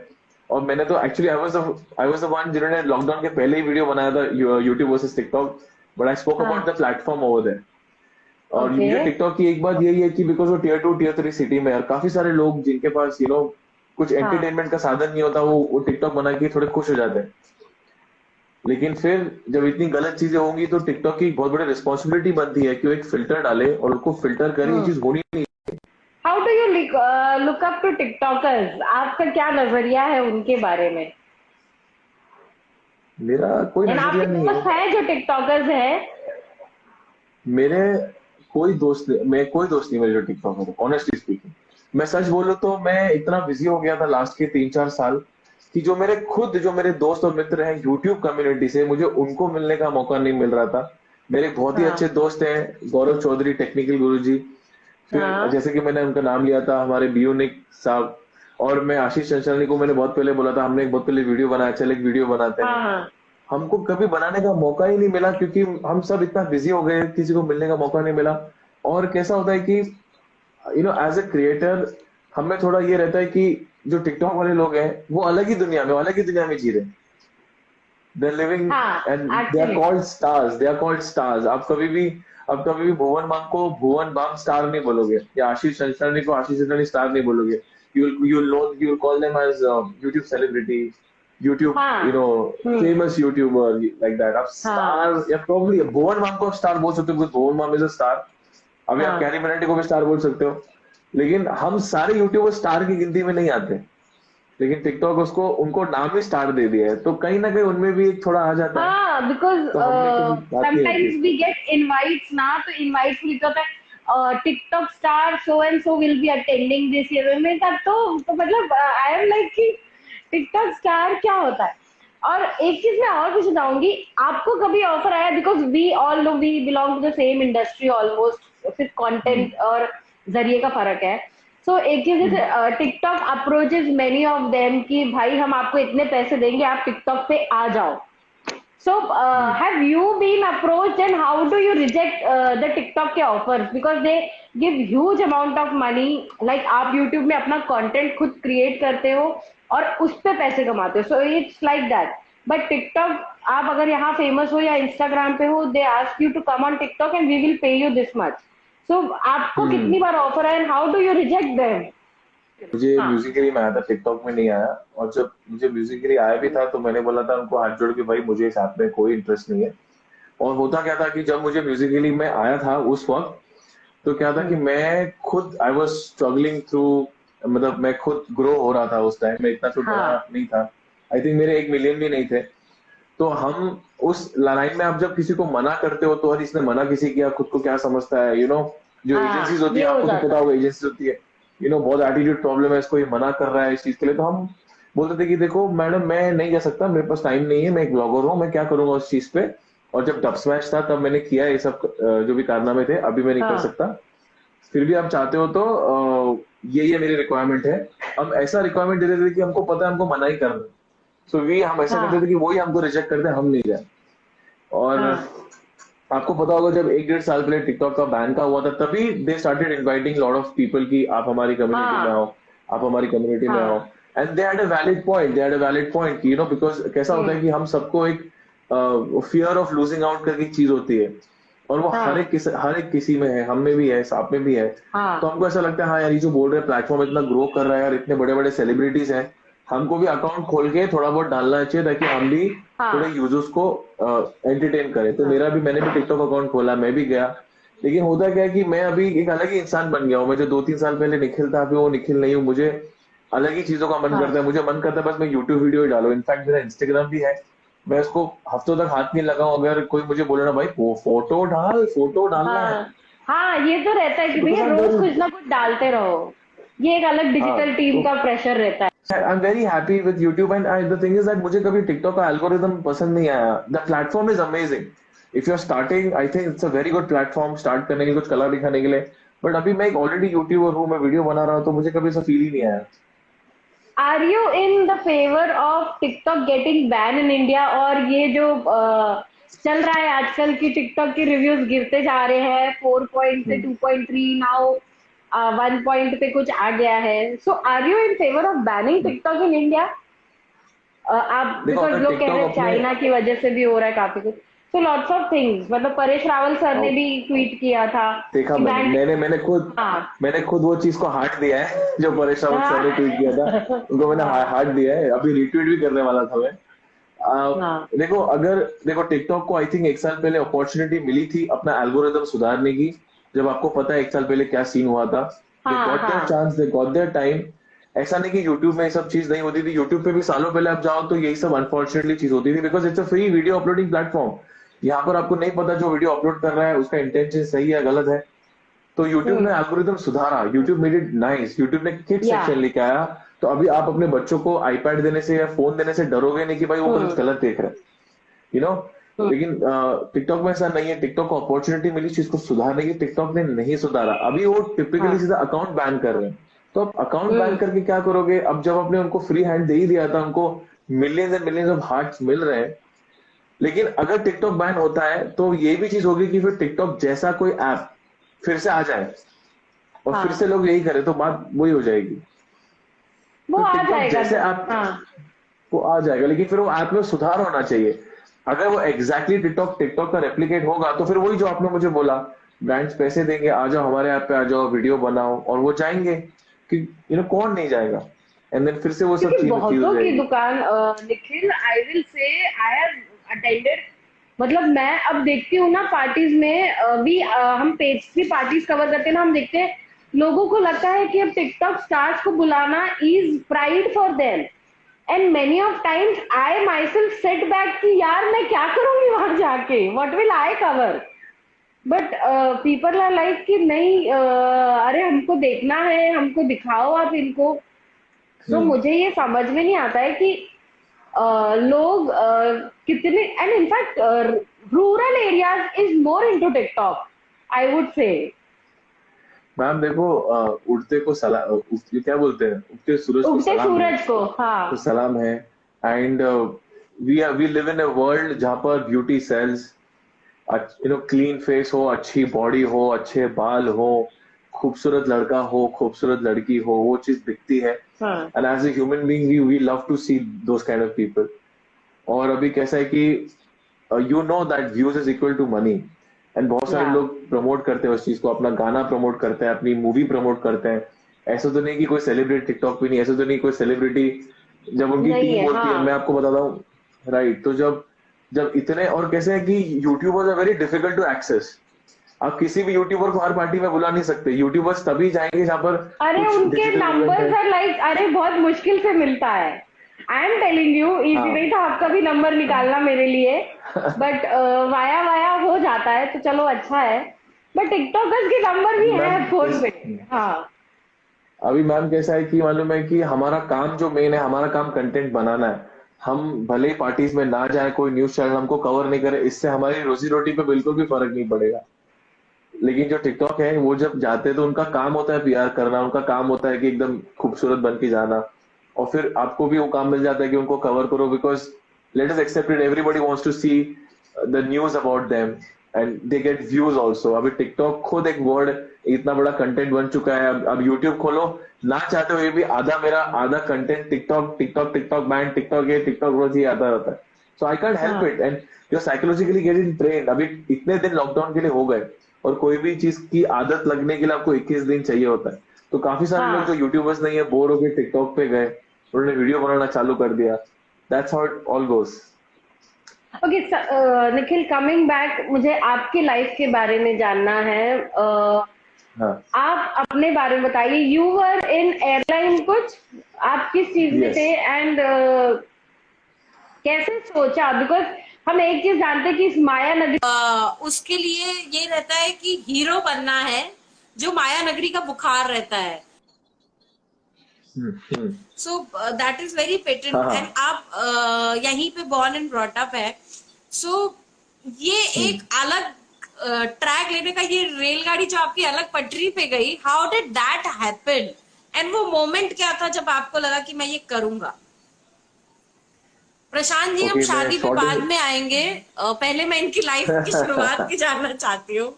और मैंने तो actually I was the one जिन्होंने लॉकडाउन के पहले ही वीडियो बनाया था YouTube versus TikTok, but I spoke about the हाँ। Platform over there. और ओके। मुझे टिकटॉक की एक बात यही है कि बिकॉज वो टियर 2 टियर 3 सिटी में है, और काफी सारे लोग जिनके पास कुछ हाँ एंटरटेनमेंट का साधन नहीं होता, वो टिकटॉक बना के थोड़े खुश हो जाते हैं। लेकिन फिर जब इतनी गलत चीजें होंगी तो टिकटॉक की बहुत बड़ी रिस्पॉन्सिबिलिटी बनती है कि वो एक फिल्टर डाले और उसको फिल्टर करे, ये चीज होनी नहीं। How do you look up to TikTokers? आपका क्या नजरिया है उनके बारे में? मेरा कोई एंड आपके नजरिया नहीं है। दोस्त हैं जो टिकटॉकर्स हैं? मेरे कोई दोस्त नहीं मेरे जो टिकटॉकर है, ऑनेस्टली स्पीकिंग। मैं सच बोलूं तो मैं इतना बिजी हो गया था लास्ट के 3-4 साल कि जो मेरे दोस्त और मित्र हैं यूट्यूब कम्युनिटी से, मुझे उनको मिलने का मौका नहीं मिल रहा था। मेरे एक बहुत ही हाँ अच्छे दोस्त हैं गौरव चौधरी, टेक्निकल गुरुजी। फिर हाँ जैसे कि मैंने उनका नाम लिया था, हमारे बियोनिक साहब। और मैं आशीष चंचलानी को मैंने बहुत पहले बोला था, हमने एक बहुत पहले वीडियो बनाया, चल एक वीडियो बनाते हैं। हाँ हाँ हमको कभी बनाने का मौका ही नहीं मिला क्योंकि हम सब इतना बिजी हो गए, किसी को मिलने का मौका नहीं मिला। और कैसा होता है कि एज ए क्रिएटर हमें थोड़ा ये रहता है कि जो टिकटॉक वाले लोग हैं वो अलग ही दुनिया में जी रहे हैं। दे लिविंग हाँ and actually they are called stars. आप कभी भी भुवन बाम को भुवन बाम स्टार नहीं बोलोगे, या आशीष चंचलानी को आशीष चंचलानी स्टार नहीं बोलोगे। You will call them as YouTube celebrity, YouTube, हाँ famous YouTuber like that. आप हाँ स्टार या probably भुवन बाम को स्टार बोल सकते हो because Bhuvan Bam is a star. अभी आप हाँ कैरी मिनाटी को भी स्टार बोल सकते हो। लेकिन हम सारे यूट्यूबर स्टार की गिनती में नहीं आते। लेकिन टिकटॉक उसको उनको नाम ही स्टार दे दिया है, तो कहीं ना कहीं उनमें भी एक थोड़ा आ जाता है। हाँ बिकॉज तो हमने कभी बात नहीं समटाइम्स होती। वी गेट इनवाइट्स ना, तो इनवाइट्स लिखा होता है TikTok star so and so will be attending this year. मैं कहा तो मतलब आई एम लाइक कि टिकटॉक स्टार क्या होता है? और एक चीज मैं और पूछना चाहूंगी, आपको कभी ऑफर आया? Because we all know we belong to the same industry almost, सिर्फ हम्म, कंटेंट और जरिए का फर्क है। सो एक चीज हम्म, है, TikTok approaches many of them कि भाई हम आपको इतने पैसे देंगे, आप टिकटॉक पे आ जाओ। So, hmm. have you been approached and how do you reject the TikTok के offers? Because they give huge amount of money. Like आप YouTube में अपना content खुद create करते हो और उस पे पैसे कमाते हो. So it's like that. But TikTok, आप अगर यहाँ famous हो या Instagram पे हो, they ask you to come on TikTok and we will pay you this much. So आपको हम्म। कितनी बार offer है and how do you reject them? मुझे हाँ म्यूजिकली में आया था, टिकटॉक में नहीं आया। और जब मुझे म्यूजिकली आया भी था तो मैंने बोला था उनको हाथ जोड़ के, भाई मुझे इस ऐप में कोई इंटरेस्ट नहीं है। और होता क्या था कि जब मुझे म्यूजिकली में आया था उस वक्त, तो क्या था कि हम्म, मैं खुद आई वॉज स्ट्रगलिंग थ्रू, मतलब मैं खुद ग्रो हो रहा था उस टाइम, मैं इतना तो बड़ा हाँ नहीं था। आई थिंक मेरे 1 मिलियन भी नहीं थे। तो हम उस लाइन में, आप जब किसी को मना करते हो तो अरे इसने मना किसी किया, खुद को क्या समझता है, जो एजेंसीज हाँ होती है, ये हो आपको तो जाता पता है। होगा एजेंसीज होती है, बहुत एटीट्यूड प्रॉब्लम है, इसको ये मना कर रहा है इस चीज के लिए। तो हम बोलते थे कि देखो मैडम, मैं नहीं जा सकता, मेरे पास टाइम नहीं है, मैं एक ब्लॉगर हूँ, मैं क्या करूंगा उस चीज पे। और जब डब स्मैश था तब मैंने किया ये सब, जो भी कारनामे थे, अभी मैं नहीं कर हाँ सकता। फिर भी आप चाहते हो तो ये मेरी रिक्वायरमेंट है। हम ऐसा रिक्वायरमेंट दे देते थे कि हमको पता है हमको मना ही करना है। सो वी हम ऐसा करते थे हाँ कि वही हमको रिजेक्ट करते हैं, हम नहीं जाए। और हाँ आपको पता होगा जब 1-1.5 साल पहले टिकटॉक का बैन का हुआ था, तभी they started inviting lot of people कि आप हमारी कम्युनिटी में आओ, हाँ आप हमारी कम्युनिटी में आओ। हाँ and they had a valid point कि बिकॉज कैसा होता है हम्म कि हम सबको एक फियर ऑफ लूजिंग आउट करके एक चीज होती है। और वो हाँ हर एक किसी में है, हम में भी है, आप में भी है। तो हाँ हमको ऐसा लगता है, हाँ यार, ये जो बोल रहे हैं प्लेटफॉर्म इतना ग्रो कर रहा है यार, इतने बड़े बड़े सेलिब्रिटीज हैं, हमको भी अकाउंट खोल के थोड़ा बहुत डालना चाहिए ताकि हम भी थोड़े हाँ यूजर्स को एंटरटेन करें। तो हाँ मैंने भी टिकटॉक अकाउंट खोला, मैं भी गया। लेकिन होता क्या है कि मैं अभी एक अलग ही इंसान बन गया हूँ। मैं जो 2-3 साल पहले निखिल था, अभी वो निखिल नहीं हूँ। मुझे अलग ही चीजों का मन हाँ करता है, मुझे मन करता है बस मैं यूट्यूब वीडियो ही डालूं। इनफैक्ट मेरा इंस्टाग्राम भी है, मैं उसको हफ्तों तक हाथ नहीं लगाऊं, अगर कोई मुझे बोले ना भाई वो फोटो डालना है, हाँ हाँ ये तो रहता है कि बिकॉज भैया आई एम रोज वेरी, कुछ ना कुछ डालते रहो। ये एक अलग हाँ, डिजिटल टीम तो का प्रेशर रहता है। I am very happy with YouTube. And the thing is that मुझे कभी टिकटॉक का एल्गोरिदम पसंद नहीं आया। The platform is amazing, if you are starting, I think it's a very good platform start करने के लिए, कुछ कला दिखाने के लिए। बट अभी मैं एक ऑलरेडी यूट्यूबर हूँ, मैं वीडियो बना रहा हूँ, तो मुझे कभी ऐसा फील ही नहीं आया। Are you in the favour of TikTok getting ban in India? और ये जो चल रहा है आजकल की टिकटॉक के रिव्यूज गिरते जा रहे हैं, 4 पॉइंट से हम्म। 2.3, नाउ 1 पॉइंट पे कुछ आ गया है। So are you in favour of banning TikTok in India? आप देखो, बिकॉज अगर लोग कह रहे टिकटॉक हैं अपने, चाइना की वजह से भी हो रहा है काफी कुछ। सो लॉट्स ऑफ थिंग्स, मतलब परेश रावल सर ने भी ट्वीट किया था देखा कि मैंने बैन। मैंने मैंने खुद हाँ मैंने खुद वो चीज को हार्ट दिया है जो परेश रावत सर ने ट्वीट किया था, हाँ उनको मैंने हाँ हार्ट दिया है, अभी रिट्वीट भी करने वाला था मैं। देखो अगर देखो टिकटॉक को आई थिंक एक साल पहले अपॉर्चुनिटी मिली थी अपना एल्गोरिदम सुधारने की। जब आपको पता है एक साल पहले क्या सीन हुआ था, दे हाँ गॉट देयर हाँ chance, they got their time. ऐसा नहीं कि यूट्यूब में ये सब चीज नहीं होती थी, यूट्यूब पे भी सालों पहले आप जाओ तो यही सब अनफॉर्चुनेटली चीज होती थी, because it's a free video uploading platform. यहाँ पर आपको नहीं पता जो वीडियो अपलोड कर रहा है उसका इंटेंशन सही है गलत है। तो यूट्यूब ने एल्गोरिदम सुधारा, YouTube made it nice, YouTube ने किड या सेक्शन लेके आया। तो अभी आप अपने बच्चों को आईपैड देने से या फोन देने से डरोगे नहीं कि भाई वो गलत गलत देख रहे हैं, यू नो। लेकिन टिकटॉक में ऐसा नहीं है, टिकटॉक को अपॉर्चुनिटी मिली चीज को सुधारने की, टिकटॉक ने नहीं सुधारा। अभी वो टिपिकली सीधा अकाउंट बैन कर रहे हैं। तो आप अकाउंट बैन करके क्या करोगे? अब जब आपने उनको फ्री हैंड दे ही दिया था, उनको millions and millions of hearts मिल रहे हैं, लेकिन अगर टिकटॉक बैन होता है तो ये भी चीज होगी कि फिर टिकटॉक जैसा कोई ऐप फिर से आ जाए और फिर से लोग यही करें, तो बात वही हो जाएगी। वो तो आ टिकटॉक जाएगा जैसे तो ऐप वो आ जाएगा, लेकिन फिर वो ऐप में सुधार होना चाहिए। अगर वो एग्जैक्टली टिकटॉक टिकटॉक का रेप्लिकेट होगा तो फिर वही जो आपने मुझे बोला, ब्रांड्स पैसे देंगे, आ जाओ हमारे ऐप पे, आ जाओ वीडियो बनाओ, और वो जाएंगे कि कौन नहीं जाएगा, एंड देन फिर से वो सब क्योंकि चीज हो बहुतों की जाएगी। दुकान Nikhil, I will say I have attended, मतलब मैं अब देखती हूँ ना पार्टीज में भी, हम पेस्ट्री पार्टीज कवर करते हैं ना, हम देखते हैं लोगों को लगता है कि अब टिकटॉक स्टार्स को बुलाना is pride for them, and many of times I myself set back कि यार मैं क्या करूंगी वहां जाके, what will I cover. But people are like कि नहीं, अरे हमको देखना है, हमको दिखाओ आप इनको। तो मुझे ये समझ में नहीं आता है कि लोग कितने, and in fact rural areas is more into TikTok, I would say. Ma'am देखो, उड़ते को सलाम, ये क्या बोलते हैं, उगते सूरज को उगते सलाम है, सूरज को, तो हाँ सलाम है। And we live in a world जहां पर ब्यूटी सेल्स, क्लीन फेस हो, अच्छी बॉडी हो, अच्छे बाल हो, खूबसूरत लड़का हो, खूबसूरत लड़की हो, वो चीज दिखती है। हाँ and as a human being we love to see those kind of people. और अभी कैसा है कि you know that views is equal to money, and बहुत सारे या लोग प्रमोट करते हैं उस चीज को, अपना गाना प्रमोट करते हैं, अपनी मूवी प्रमोट करते हैं। ऐसा तो नहीं कि कोई सेलिब्रिटी टिकटॉक पे नहीं, ऐसा तो नहीं कोई सेलिब्रिटी जब उनकी नहीं टीम है, बोलती है, मैं हाँ आपको बताता हूँ, राइट। तो जब जब इतने, और कैसे है कि YouTubers are very difficult to access. आप किसी भी यूट्यूबर को हर पार्टी में बुला नहीं सकते, यूट्यूबर्स तभी जाएंगे जहां पर अरे कुछ उनके डिजिटल इवेंट नंबर्स है। आर लाइक, अरे बहुत मुश्किल से मिलता है। I am telling you, easy हाँ नहीं था आपका भी नंबर निकालना मेरे लिए, बट वाया वाया हो जाता है तो चलो अच्छा है। बट टिकटॉकर्स के नंबर भी अभी मैम है फोन पे। हाँ अभी मैम कैसा है कि मालूम है कि हमारा काम जो मेन है, हमारा काम कंटेंट बनाना है। हम भले ही पार्टीज में ना जाए, कोई न्यूज चैनल हमको कवर नहीं करे, इससे हमारी रोजी रोटी पे बिल्कुल भी फर्क नहीं पड़ेगा। लेकिन जो टिकटॉक है, वो जब जाते हैं तो उनका काम होता है पीआर करना, उनका काम होता है कि एकदम खूबसूरत बन के जाना, और फिर आपको भी वो काम मिल जाता है कि उनको कवर करो, because let us accept it, everybody wants to see the news about them and they get views also. अभी टिकटॉक खुद एक वर्ड, इतना बड़ा कंटेंट बन चुका है। अब यूट्यूब खोलो, ना चाहते हुए भी आधा content TikTok TikTok TikTok band, TikTok ये टिकटॉक रोज ही आता रहता है। सो आई कैंट हेल्प हाँ it, and you psychologically getting train. अभी इतने दिन लॉकडाउन के लिए हो गए, और कोई भी चीज की आदत लगने के लिए आपको 21 दिन चाहिए होता है। तो काफी सारे लोग जो हाँ यूट्यूबर्स नहीं है, बोर होकर टिकटॉक पे गए, उन्होंने वीडियो बनाना चालू कर दिया। That's how it all goes. Okay Nikhil, coming back, मुझे आपकी लाइफ के बारे में जानना है। हाँ, आप अपने बारे में बताइए, यू वर इन एयरलाइन कुछ, आप किस चीज में थे, यस, एंड कैसे सोचा? बिकॉज हम एक चीज जानते हैं कि इस माया नगरी, उसके लिए ये रहता है कि हीरो बनना है, जो माया नगरी का बुखार रहता है। Hmm, so that is very patent, हाँ एंड हाँ, आप यहीं पे बॉर्न एंड ब्रॉट अप है। सो ये एक अलग ट्रैक लेने का, ये रेलगाड़ी जो आपकी अलग पटरी पे गई, how did that happen, and वो मोमेंट क्या था जब आपको लगा कि मैं ये करूंगा? प्रशांत जी, हम ओके। मैं शादी पे शॉर्ट बाद एंड में आएंगे, पहले मैं इनकी लाइफ की शुरुआत की जानना चाहती हूँ।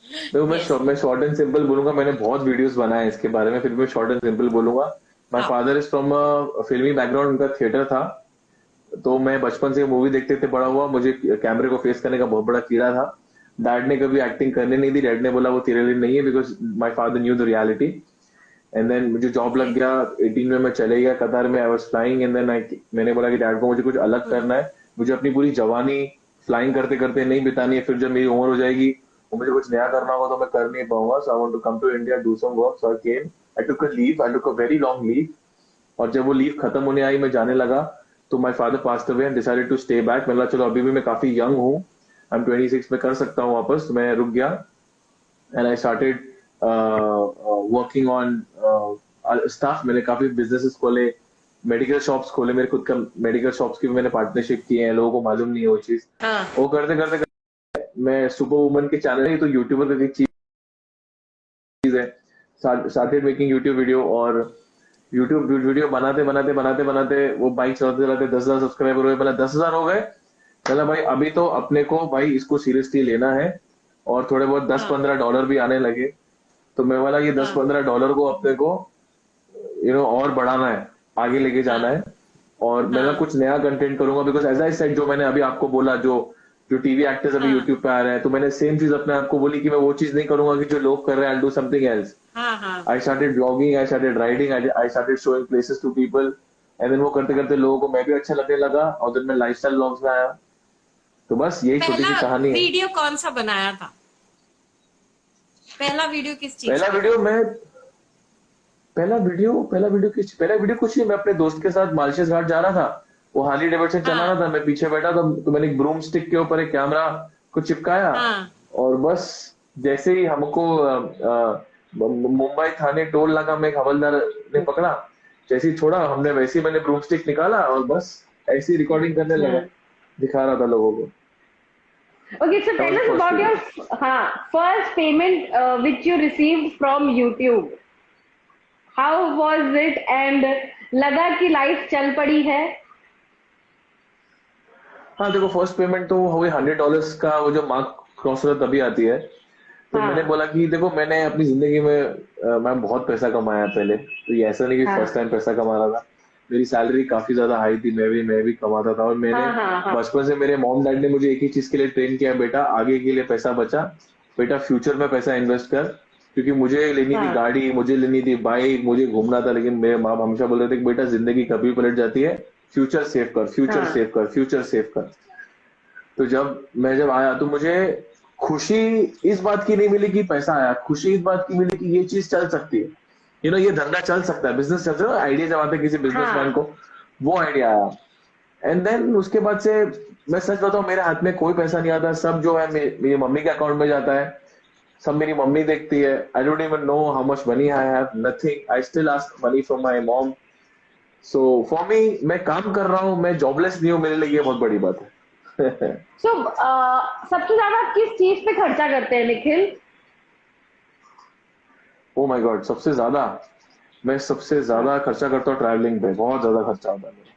देखो, यस, मैं शॉर्ट एंड सिंपल बोलूंगा, मैंने बहुत वीडियोस बनाए इसके बारे में, फिर मैं शॉर्ट एंड सिंपल बोलूंगा। माय हाँ फादर इज फ्रॉम अ फिल्मी बैकग्राउंड, उनका थिएटर था। तो मैं बचपन से मूवी देखते थे बड़ा हुआ, मुझे कैमरे को फेस करने का बहुत बड़ा कीड़ा था। डैड ने कभी एक्टिंग करने नहीं दी, डैड ने बोला वो तेरे लिए नहीं है, because my father knew the reality. And then मुझे जॉब लग गया 18 में, मैं चले गया कतार में, I was flying and then मैंने बोला कि डैड को मुझे कुछ अलग करना है, मुझे अपनी पूरी जवानी फ्लाइंग करते करते नहीं बितानी है, फिर जब मेरी उम्र हो जाएगी और मुझे कुछ नया करना होगा तो मैं कर नहीं पाऊंगा, so I want to come to India do some work, so I came, I took a leave, I took a very long leave, और जब वो लीव खत्म होने आई मैं जाने लगा तो my father passed away and decided to stay back. मैंने चलो अभी भी मैं काफी यंग हूँ, आई एम 26 में कर सकता हूँ वापस, तो मैं रुक गया and I started working on staff. मैंने काफी बिजनेसेस खोले, मेडिकल शॉप्स खोले, मेरे खुद का मेडिकल शॉप्स की भी मैंने पार्टनरशिप किए हैं, लोगों को मालूम नहीं है वो चीज। हाँ वो करते करते करते मैं सुपर वुमन के चैनल है तो यूट्यूबर का चीज है, स्टार्टेड मेकिंग यूट्यूब वीडियो, और यूट्यूब वीडियो बनाते बनाते बनाते बनाते वो बाइक चलाते चलाते 10,000 सब्सक्राइबर हुए, मतलब 10,000 हो गए। चला भाई अभी तो अपने को भाई इसको सीरियसली लेना है, और थोड़े बहुत हाँ 10-15 डॉलर भी आने लगे, तो मैं बोला ये दस हाँ पंद्रह डॉलर को अपने को और बढ़ाना है, आगे लेके जाना हाँ है, और मैं हाँ कुछ नया कंटेंट करूंगा, बिकॉज एज आई सेड, जो मैंने अभी आपको बोला, जो जो टीवी एक्टर्स अभी हाँ यूट्यूब पे आ रहे हैं, तो मैंने सेम चीज अपने आप को बोली कि मैं वो चीज नहीं करूंगा कि जो लोग कर रहे हैं, आई डू समथिंग एल्स। हाँ हाँ I started vlogging, I started writing, I started showing places to people, and then वो करते करते लोगों को मैं भी अच्छा लगने लगा, और then मैं लाइफस्टाइल व्लॉग्स में आया। तो बस यही छोटी पहला सी कहानी है। वीडियो कौन सा बनाया था? पहला वीडियो किस चीज पहला का वीडियो था? मैं पहला वीडियो कुछ नहीं, मैं अपने दोस्त के साथ मालशेज घाट जा रहा था, वो हार्ली डेविडसन चला रहा हाँ था, मैं पीछे बैठा था, तो मैंने एक ब्रूम स्टिक के ऊपर एक कैमरा को चिपकाया, हाँ और बस जैसे ही हमको मुंबई थाने टोल नाका में एक हवलदार ने पकड़ा, जैसे ही छोड़ा हमने, वैसे ही मैंने ब्रूम स्टिक निकाला और बस ऐसी रिकॉर्डिंग करने लगा, हाँ दिखा रहा था लोगों को। Okay, so That tell was the us first about video. your first payment which you received from YouTube. How was it and लगा कि लाइफ चल पड़ी है? हाँ देखो, फर्स्ट पेमेंट तो हो गई $100 का, वो जो मार्क क्रॉस होता तभी आती है। तो मैंने हाँ बोला कि देखो, मैंने अपनी जिंदगी में मैं बहुत पैसा कमाया पहले, तो ये ऐसा नहीं कि फर्स्ट हाँ टाइम पैसा कमा रहा था, मेरी सैलरी काफी ज्यादा हाई थी, मैं भी कमाता था, और मैंने हाँ हाँ हाँ बचपन से मेरे मॉम डैड ने मुझे एक ही चीज के लिए ट्रेन किया, बेटा आगे के लिए पैसा बचा, बेटा फ्यूचर में पैसा इन्वेस्ट कर, क्योंकि मुझे लेनी थी हाँ गाड़ी, मुझे लेनी थी बाइक, मुझे घूमना था, लेकिन मेरे माँ हमेशा बोल रहे थे कि बेटा जिंदगी कभी पलट जाती है, फ्यूचर सेव कर, फ्यूचर हाँ सेव कर, फ्यूचर सेव कर। तो जब आया तो मुझे खुशी इस बात की नहीं मिली कि पैसा आया, खुशी इस बात की मिली कि ये चीज चल सकती है, ये धंधा चल सकता है, बिजनेस चल सकता है, आइडिया जब आते हैं किसी बिजनेसमैन हाँ को, वो आइडिया आया। एंड देन उसके बाद से मैं सच बताऊं, मेरे हाथ में कोई पैसा नहीं आता, सब जो है मेरी मम्मी के अकाउंट में जाता है, सब मेरी मम्मी देखती है, I don't even know how much money I have, nothing, I still ask money from my mom. So for मी, मैं काम कर रहा हूँ, मैं जॉबलेस नहीं हूँ, मेरे लिए ये बहुत बड़ी बात है। So सबसे ज्यादा आप किस चीज पे खर्चा करते हैं निखिल? ओ माय गॉड, मैं सबसे ज्यादा खर्चा करता हूँ ट्रैवलिंग पे, बहुत ज्यादा खर्चा होता है मेरा,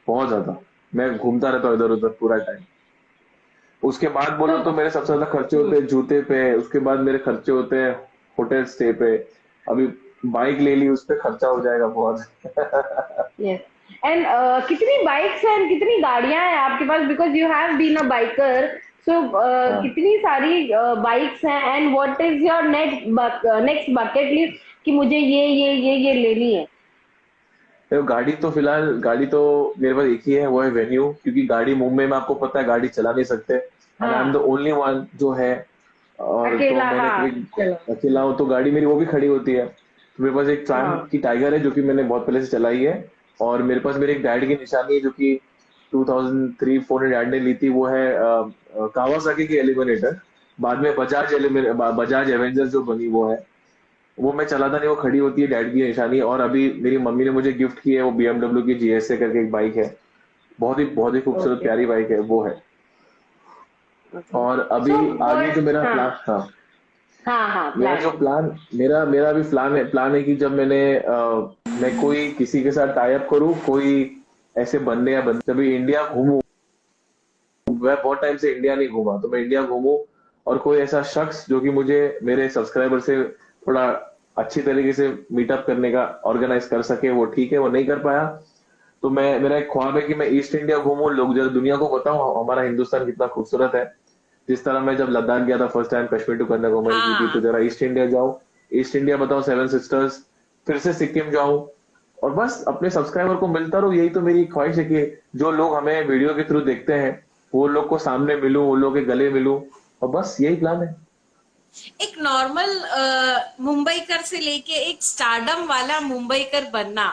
बहुत ज्यादा। मैं घूमता रहता हूँ इधर उधर पूरा टाइम। उसके बाद तो बोलो तो मेरे सबसे ज्यादा खर्चे होते हैं जूते पे, उसके बाद मेरे खर्चे होते हैं होटल स्टे पे, अभी बाइक ले ली, उस पे खर्चा हो जाएगा बहुत। यस एंड कितनी बाइक्स हैं, कितनी गाड़ियां हैं आपके पास? Because you have been a biker, so हाँ कितनी सारी बाइक्स हैं and what is your next bucket list कि मुझे ये लेनी है? देखो, गाड़ी तो मेरे पास एक ही है, वो है वेन्यू, क्योंकि गाड़ी मुंबई में आपको पता है गाड़ी चला नहीं सकते, एंड आई एम द हाँ ओनली वन जो है, और तो अकेला, मैंने हाँ चलो, अकेला हूँ, तो गाड़ी मेरी वो भी खड़ी होती है, तो मेरे पास एक ट्रायम्फ हाँ की टाइगर है जो कि मैंने बहुत पहले से चलाई है, और मेरे पास मेरे एक डैड की निशानी है जो कि 2003-4 में डैड ने ली थी, वो है कावासाकी की एलिमिनेटर, बाद में बजाज एवेंजर जो बनी वो है, वो मैं चलाता नहीं, वो खड़ी होती है डैड की निशानी। और अभी मेरी मम्मी ने मुझे गिफ्ट की है, वो BMW की GSA करके एक बाइक है, बहुत ही खूबसूरत ओके प्यारी बाइक है, वो है। ओके। और अभी सो आगे जो व्हाट, मेरा हाँ प्लान, हाँ, हाँ हाँ मेरा प्लान, जो प्लान मेरा अभी प्लान है कि जब मैं कोई किसी के साथ टाई अप करूँ, कोई ऐसे बनने या बन तभी इंडिया घूमूं, मैं बहुत टाइम से इंडिया नहीं घूमा, तो मैं इंडिया घूमूं, और कोई ऐसा शख्स जो कि मुझे मेरे सब्सक्राइबर से थोड़ा अच्छी तरीके से मीटअप करने का ऑर्गेनाइज कर सके, वो ठीक है, वो नहीं कर पाया, तो मेरा एक ख्वाब है कि मैं ईस्ट इंडिया घूमूं, लोग जरा दुनिया को बताऊं हमारा हिंदुस्तान कितना खूबसूरत है। जिस तरह मैं जब लद्दाख गया था first time, Kashmir to Kanyakumari की थी, तो हाँ जरा ईस्ट इंडिया जाओ, ईस्ट इंडिया बताओ, सेवन सिस्टर्स, फिर से सिक्किम जाऊं, और बस अपने सब्सक्राइबर को मिलता रहूं। यही तो मेरी ख्वाहिश है कि जो लोग हमें वीडियो के थ्रू देखते हैं वो लोग को सामने मिलूं, वो लोग के गले मिलूं, और बस यही प्लान है। एक नॉर्मल मुंबईकर से लेके एक स्टारडम वाला मुंबईकर बनना,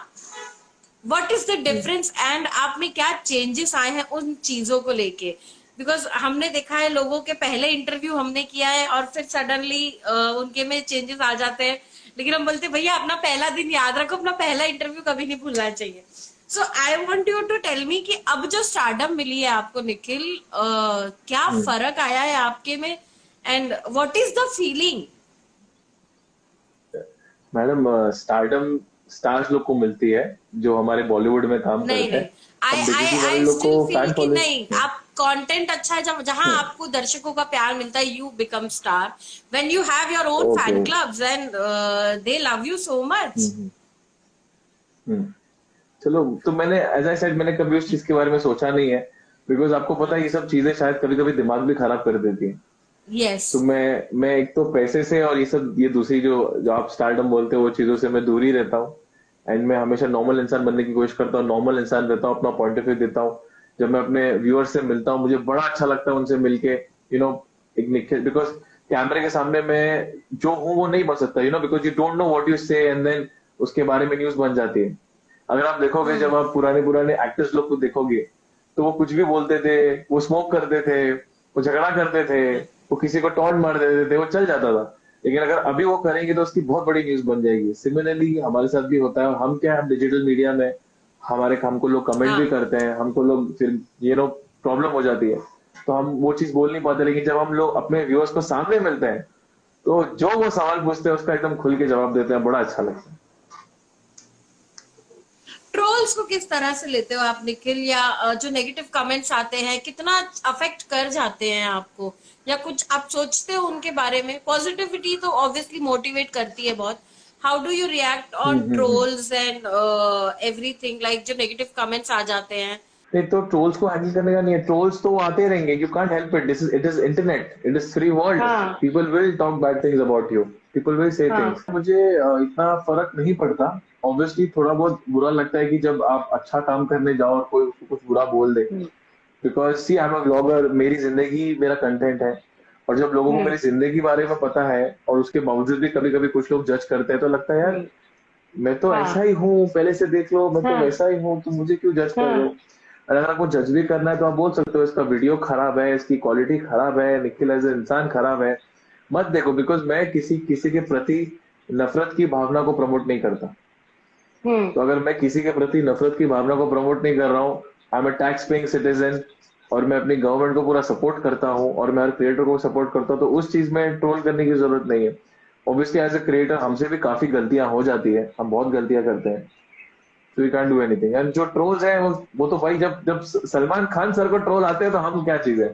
what is the difference and आप में क्या चेंजेस आए हैं उन चीजों को लेके? बिकॉज हमने देखा है लोगों के पहले इंटरव्यू हमने किया है और फिर सडनली उनके में चेंजेस आ जाते हैं, लेकिन हम बोलते भैया अपना पहला दिन याद रखो, अपना पहला इंटरव्यू कभी नहीं भूलना चाहिए। So I want you to tell me कि अब जो स्टारडम मिली है आपको निखिल, क्या फर्क आया है आपके में and what is the feeling? Madam, stardom stars लोग को मिलती है जो हमारे बॉलीवुड में काम नहीं करते नहीं, हैं। आई अब आई बेसिकली वाले आई लोग स्टिल को फील फैन कि नहीं, फॉलोइंग। आप कंटेंट अच्छा है जहां आपको दर्शकों का प्यार मिलता है, you become star when you have your own okay. Fan clubs and they love you so much. चलो, तो मैंने एज आई सेड मैंने कभी उस चीज के बारे में सोचा नहीं है, बिकॉज आपको पता है ये सब चीजें शायद कभी कभी दिमाग भी खराब कर देती हैं। यस, तो मैं एक तो पैसे से और ये दूसरी जो जो आप स्टारडम बोलते हो वो चीजों से मैं दूर ही रहता हूँ। एंड मैं हमेशा नॉर्मल इंसान बनने की कोशिश करता हूँ, नॉर्मल इंसान रहता हूँ, अपना पॉइंट ऑफ व्यू देता हूँ। जब मैं अपने व्यूअर्स से मिलता हूँ मुझे बड़ा अच्छा लगता है उनसे मिलके, एक निखिल, बिकॉज कैमरे के सामने मैं जो हूँ वो नहीं बन सकता, because you don't know what you से एंड देन उसके बारे में न्यूज बन जाती है। अगर आप देखोगे, जब आप पुराने पुराने एक्टर्स लोग को देखोगे तो वो कुछ भी बोलते थे, वो स्मोक करते थे, वो झगड़ा करते थे, वो किसी को टॉन्ट मार देते थे, वो चल जाता था। लेकिन अगर अभी वो करेंगे तो उसकी बहुत बड़ी न्यूज बन जाएगी। सिमिलरली हमारे साथ भी होता है। हम क्या है, डिजिटल मीडिया में हमको लोग कमेंट भी हाँ, करते हैं, हमको लोग फिर प्रॉब्लम हो जाती है, तो हम वो चीज बोल नहीं पाते। लेकिन जब हम लोग अपने व्यूअर्स को सामने मिलते हैं तो जो वो सवाल पूछते हैं उसका एकदम खुल के जवाब देते हैं, बड़ा अच्छा लगता है। ट्रोल्स को किस तरह से लेते हो आप निखिल, या जो नेगेटिव कमेंट्स आते हैं कितना अफेक्ट कर जाते हैं आपको, या कुछ आप सोचते हो उनके बारे में? पॉजिटिविटी तो ऑब्वियसली मोटिवेट करती है बहुत, how do you react on trolls and everything, like जो नेगेटिव कमेंट्स आ जाते हैं? नहीं, तो ट्रोल्स को हैंडल करने का नहीं है, ट्रोल्स तो आते रहेंगे, you can't help it, it is internet, it is free world, हाँ people will talk bad things about you, people will say हाँ थिंग्स। मुझे इतना फर्क नहीं पड़ता। ऑब्वियसली थोड़ा बहुत बुरा लगता है कि जब आप अच्छा काम करने जाओ और कोई उसको कुछ बुरा बोल दे, hmm, because see I am a blogger, मेरी जिंदगी मेरा कंटेंट है, और जब लोगों को हम्म, मेरी जिंदगी के बारे में पता है और उसके बावजूद भी कभी कभी कुछ लोग जज करते हैं, तो लगता है यार हम्म, मैं तो ऐसा हाँ ही हूँ, पहले से देख लो, मैं तो हाँ वैसा ही हूँ, तो मुझे क्यों जज कर रहे हो? हाँ और अगर आपको जज भी करना है तो आप बोल सकते हो इसका वीडियो खराब है, इसकी क्वालिटी खराब है, निखिल एज इंसान खराब है। मत देखो, बिकॉज मैं किसी किसी के प्रति नफरत की भावना को प्रमोट नहीं करता। हम्म, तो अगर मैं किसी के प्रति नफरत की भावना को प्रमोट नहीं कर रहा हूँ, आई am a tax paying citizen, और मैं अपनी गवर्नमेंट को पूरा सपोर्ट करता हूँ और मैं हर क्रिएटर को सपोर्ट करता हूँ, तो उस चीज में ट्रोल करने की जरूरत नहीं है। ऑब्वियसली एज अ क्रिएटर हमसे भी काफी गलतियां हो जाती है, हम बहुत गलतियां करते हैं, तो you can do anything. And जो ट्रोल्स है वो तो भाई, जब जब सलमान खान सर को ट्रोल आते हैं तो हम क्या चीज है।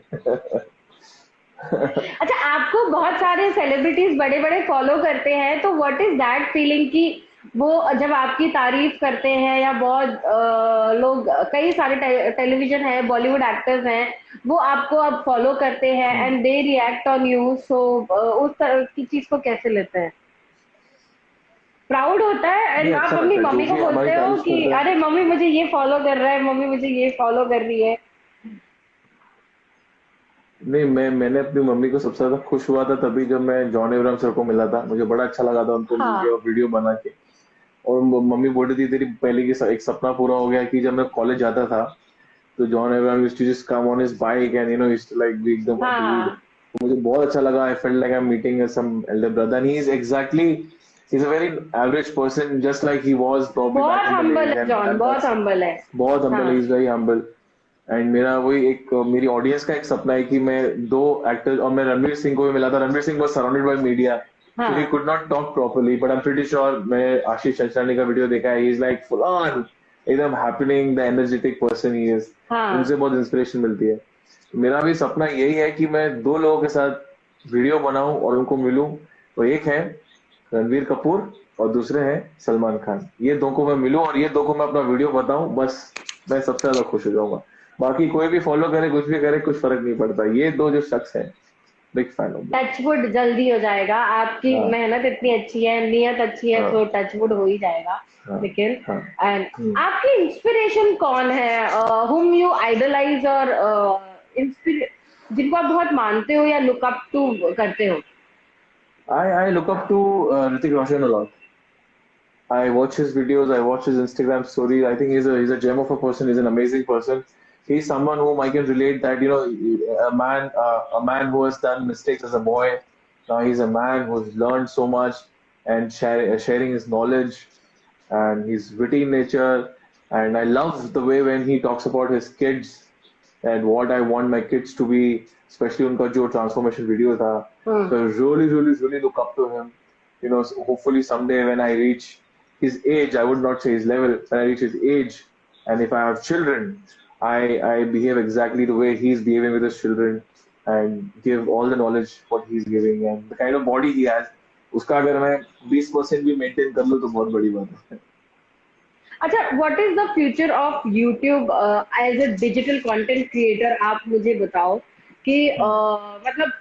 अच्छा, आपको बहुत सारे सेलिब्रिटीज बड़े बड़े फॉलो करते हैं, तो व्हाट इज दैट फीलिंग कि वो जब आपकी तारीफ करते हैं, या बहुत लोग, कई सारे टेलीविजन है, बॉलीवुड एक्टर्स हैं, वो आपको अब फॉलो करते हैं and they react on you, so उस तरह की चीज को कैसे लेते हैं? प्राउड होता है नहीं, एंड आप अच्छा अपनी लगता है जो मम्मी को भी बोलते हमारी हो तारीफ कि करता है। अरे मम्मी मुझे ये फॉलो कर रहा है, मम्मी मुझे ये फॉलो कर रही है? नहीं, मैंने अपनी मम्मी को सबसे ज्यादा खुश हुआ था तभी जब मैं जॉन अब्राहम सर को मिला था, मुझे बड़ा अच्छा लगा था उनको मिलके हाँ और वीडियो बना के। और मम्मी बोल रही थी तेरी पहले की एक सपना पूरा हो गया, कि जब मैं कॉलेज जाता था तो John Abraham used to just come on his bike and used to like be एकदम डूड। हाँ, तो मुझे बहुत अच्छा लगा, I felt like I am meeting some elder brother, he is exactly, he is a very average person just like he was probably back बहुत in the humble days, है and John, बहुत दैट्स हम्बल है। बहुत हाँ humble, he is very humble. And मेरा वही एक मेरी ऑडियंस का एक सपना है कि मैं दो एक्टर, और मैं रणवीर सिंह को भी मिला था, Ranveer Singh was surrounded by media, so he हाँ could not talk properly, but I'm pretty sure, मैंने आशीष चंचलानी का वीडियो देखा है, he is like full on एकदम happening, the energetic person he is, हाँ उनसे बहुत इंस्पिरेशन मिलती है। तो मेरा भी सपना यही है कि मैं दो लोगों के साथ वीडियो बनाऊं और उनको मिलूं, तो एक है रणवीर कपूर और दूसरे हैं सलमान खान, ये दो को मैं मिलूं और ये दो को मैं अपना वीडियो बताऊं, बस मैं सबसे ज्यादा खुश हो जाऊंगा। बाकी कोई भी फॉलो करे, कुछ भी करे, कुछ फर्क नहीं पड़ता, ये दो जो शख्स हैं big fan of that. Touchwood जल्दी हो जाएगा, आपकी हाँ मेहनत इतनी अच्छी है, नियत अच्छी है, हाँ तो टचवुड हो ही जाएगा। हाँ लेकिन हाँ। एंड आपकी इंस्पिरेशन कौन है, हुम यू आइडलाइज, और जिनको आप बहुत मानते हो या लुक अप टू करते हो? I look up to Hrithik Roshan a lot. I watch his videos. I watch his Instagram stories. I think he's a gem of a person. He's an amazing person. He's someone whom I can relate that a man who has done mistakes as a boy. Now he's a man who's learned so much and sharing his knowledge, and he's witty in nature. And I love the way when he talks about his kids and what I want my kids to be, especially उनका जो transformation video था. So I really, really, really look up to him. So hopefully someday when I reach his age, I would not say his level, when I reach his age, and if I have children, I behave exactly the way he's behaving with his children and give all the knowledge what he's giving and the kind of body he has. उसका अगर मैं 20% भी maintain कर लूँ तो बहुत बड़ी बात है। अच्छा, what is the future of YouTube as a digital content creator? आप मुझे बताओ कि मतलब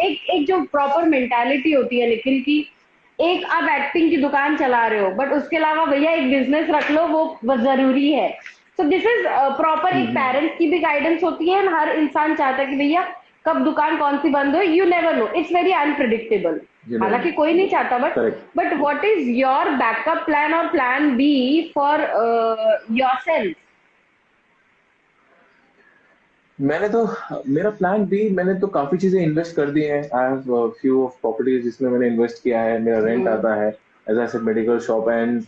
एक जो प्रॉपर मेंटालिटी होती है निखिल की, एक आप एक्टिंग की दुकान चला रहे हो बट उसके अलावा भैया एक बिजनेस रख लो, वो जरूरी है। सो दिस इज प्रॉपर, एक पेरेंट्स की भी गाइडेंस होती है, हर इंसान चाहता है कि भैया कब दुकान कौन सी बंद हो, you never know, it's very unpredictable. हालांकि कोई नहीं चाहता, but what is your backup plan और प्लान बी फॉर योरसेल्फ? मेरा प्लान बी, मैंने तो काफी चीजें इन्वेस्ट कर दी हैं। I have few of properties जिसमें मैंने इन्वेस्ट किया है, मेरा रेंट आता है, as I said medical shop, and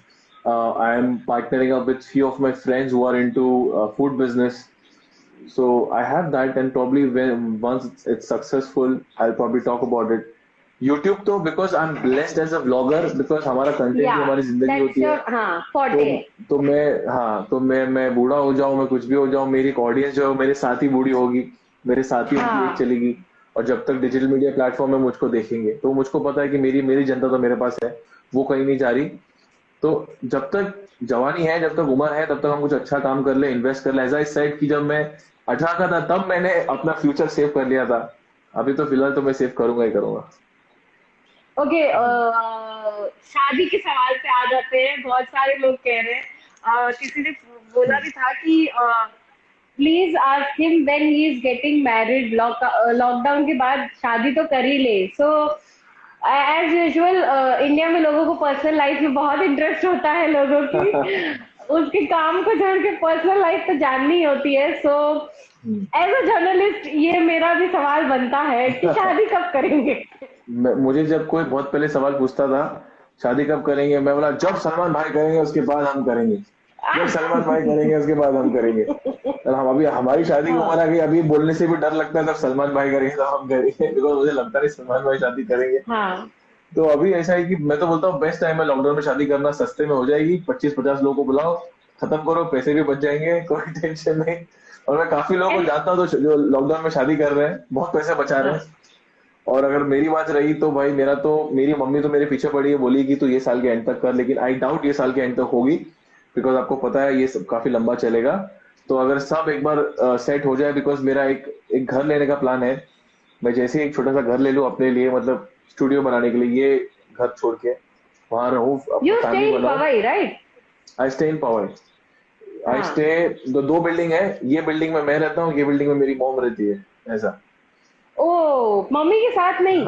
I am partnering up with few of my friends who are into food business. So I have that, and probably once it's successful, I'll probably talk about it. YouTube तो because I'm blessed as a vlogger, because हमारा content ही हमारी जिंदगी होती है। तो मैं बूढ़ा हो जाऊं, मैं कुछ भी हो जाऊं, मेरी एक ऑडियंस जो है मेरे साथ ही बूढ़ी होगी, मेरे साथ ही उनकी एज चलेगी, और जब तक डिजिटल मीडिया प्लेटफॉर्म में मुझको देखेंगे तो मुझको पता है कि मेरी जनता तो मेरे पास है, वो कहीं नहीं जा रही। तो जब तक जवानी है, जब तक उम्र है, तब तक हम कुछ अच्छा काम कर ले, इन्वेस्ट कर ले। एज आई सेड कि जब मैं 18 का था तब मैंने अपना फ्यूचर सेव कर लिया था, अभी तो फिलहाल तो मैं सेव करूंगा ही करूंगा। ओके, शादी के सवाल पे आ जाते हैं। बहुत सारे लोग कह रहे हैं, किसी ने बोला भी था कि please ask him when he is getting married, lockdown के बाद शादी तो कर ही ले। सो एज यूजुअल इंडिया में लोगों को पर्सनल लाइफ में बहुत इंटरेस्ट होता है लोगों की, उसके काम को छोड़ के पर्सनल लाइफ तो जाननी होती है। सो एज अ जर्नलिस्ट ये मेरा भी सवाल बनता है कि शादी कब करेंगे? मुझे जब कोई बहुत पहले सवाल पूछता था शादी कब करेंगे, मैं बोला जब सलमान भाई करेंगे उसके बाद हम करेंगे, जब सलमान भाई करेंगे उसके बाद हम करेंगे। और हम अभी हमारी शादी की उम्र आ गई, अभी बोलने से भी डर लगता है जब सलमान भाई करेंगे तो हम करेंगे, बिकॉज मुझे लगता नहीं सलमान भाई शादी करेंगे। तो अभी ऐसा है कि मैं तो बोलता हूँ बेस्ट टाइम है लॉकडाउन में शादी करना, सस्ते में हो जाएगी, 25-50 लोगों को बुलाओ, खत्म करो, पैसे भी बच जाएंगे, कोई टेंशन नहीं। और मैं काफी लोगों को जानता हूँ जो लॉकडाउन में शादी कर रहे हैं, बहुत पैसे बचा रहे हैं। और अगर मेरी बात रही तो भाई मेरी मम्मी तो मेरे पीछे पड़ी है, बोली कि तू ये साल के एंड तक कर, लेकिन आई डाउट ये साल के एंड तक होगी, बिकॉज आपको पता है ये सब काफी लंबा चलेगा। तो अगर सब एक बार सेट हो जाए, बिकॉज मेरा एक घर लेने का प्लान है, मैं जैसे एक छोटा सा घर ले लूं अपने लिए, मतलब स्टूडियो बनाने के लिए, ये घर छोड़ के वहां रहूं, फैमिली बनाऊं। I stay in Powai, I stay, दो बिल्डिंग है, ये बिल्डिंग में मैं रहता हूँ, ये बिल्डिंग में मेरी मॉम रहती है, ऐसा। ओ, मम्मी के साथ नहीं?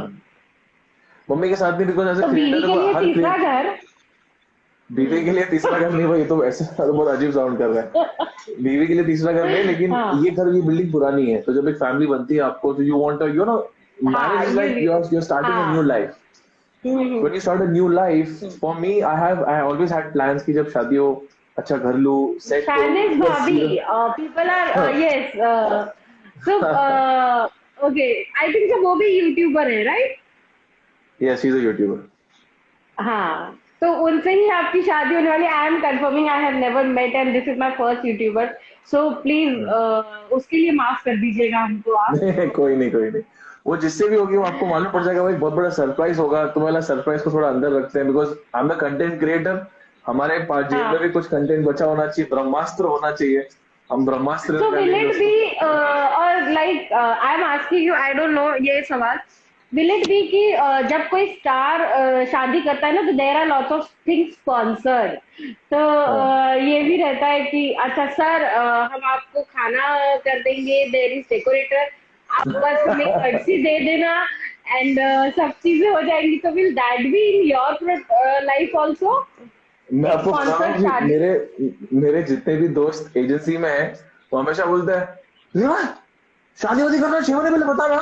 मम्मी के साथ नहीं, बिकॉज ऐसे बीवी के लिए तीसरा घर? बीवी के लिए तीसरा घर नहीं भाई, तो ऐसा तो बहुत अजीब साउंड कर रहा है। बीवी के लिए तीसरा घर नहीं, लेकिन ये घर, ये बिल्डिंग पुरानी है, तो जब एक फैमिली बनती है आपको, तो you want marriage is like you're starting a new life. When you start a new life, for me, I always had plans कि जब शादी हो, अच्छा घर लूं, सेट Shanice भाभी, people are yes, so okay, I think वो भी यूट्यूबर है, right? Yes, she's a YouTuber. हाँ, तो उनसे ही आपकी शादी होने वाली। I am confirming, I have never met and this is my first YouTuber, so please उसके लिए माफ कर दीजिएगा हमको आप। कोई नहीं, वो जिससे भी होगी वो आपको मालूम पड़ जाएगा, भाई बहुत बड़ा सरप्राइज होगा। तुम्हारा सरप्राइज को थोड़ा अंदर रखते हैं, because I am a content creator, हमारे पास जेब में भी कुछ कंटेंट बचा होना चाहिए, ब्रह्मास्त्र होना चाहिए, हम ब्रह्मास्त्र So will निकालेंगे it उसको। be or like I am asking you, I don't know ये सवाल, will it be कि जब कोई स्टार शादी करता है ना तो there are lots of things sponsored, तो हाँ ये भी रहता है कि अच्छा सर हम आपको खाना कर देंगे, देर इज डेकोरेटर, आप बस हमें कर्टसी दे देना एंड सब चीजें हो जाएंगी, तो will that be in your life also, मैं एक आपको बता रहा स्पॉन्सर्ड हूँ कि शादी? मेरे जितने भी दोस्त एजेंसी में हैं वो हमेशा बोलते हैं, "रिया, शादी वादी करना 6 महीने पहले बता ना,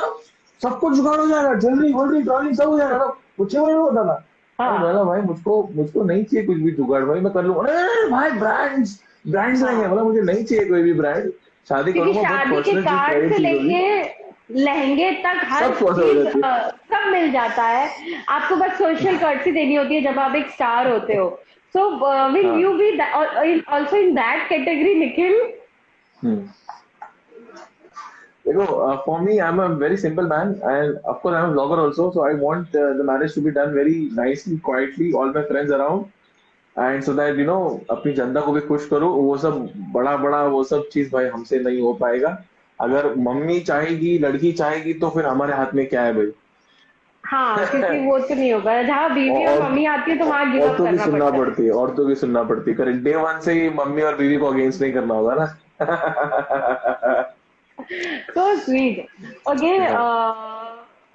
सब कुछ जुगाड़ हो जाएगा, ज्वेलरी वोलरी ट्रॉली सब हो जाएगा ना, कुछ 6 महीने में बताना।" अरे हाँ, बोला भाई मुझको नहीं चाहिए कुछ भी जुगाड़, भाई मैं कर लूंगा। अरे भाई ब्रांड्स लेंगे, हाँ, बोला मुझे नहीं चाहिए कोई भी ब्रांड, शादी क्योंकि करूंगा बहुत शादी के पर्सनल चीज कार्ड प्राइवेट से चीज होगी, लेके लहंगे तक हर सब स्पॉन्सर हो चीज जाती है। सब मिल जाता है, आपको बस सोशल कर्टसी देनी होती है जब आप एक स्टार होते हो। सो विल हाँ you be also in that category Nikhil? Hmm देखो, for me, I'm a very simple man, and of course, I'm a vlogger also. So I want the marriage to be done very nicely, quietly, all my friends around, and so that अपनी जनता को भी खुश करूँ। वो सब बड़ा बड़ा वो सब चीज भाई हमसे नहीं हो पाएगा। अगर मम्मी चाहेगी, लड़की चाहेगी, तो फिर हमारे हाथ में क्या है भाई। हाँ, क्योंकि वो तो नहीं होगा, जहाँ बीवी और और मम्मी आती है तो वहां गिव अप औरतों की करना सुनना पड़ता है। पड़ती है, औरतों की सुनना पड़ती है। करेक्ट, डे वन से ही मम्मी और बीवी को अगेंस्ट नहीं करना होगा ना। So sweet. Okay,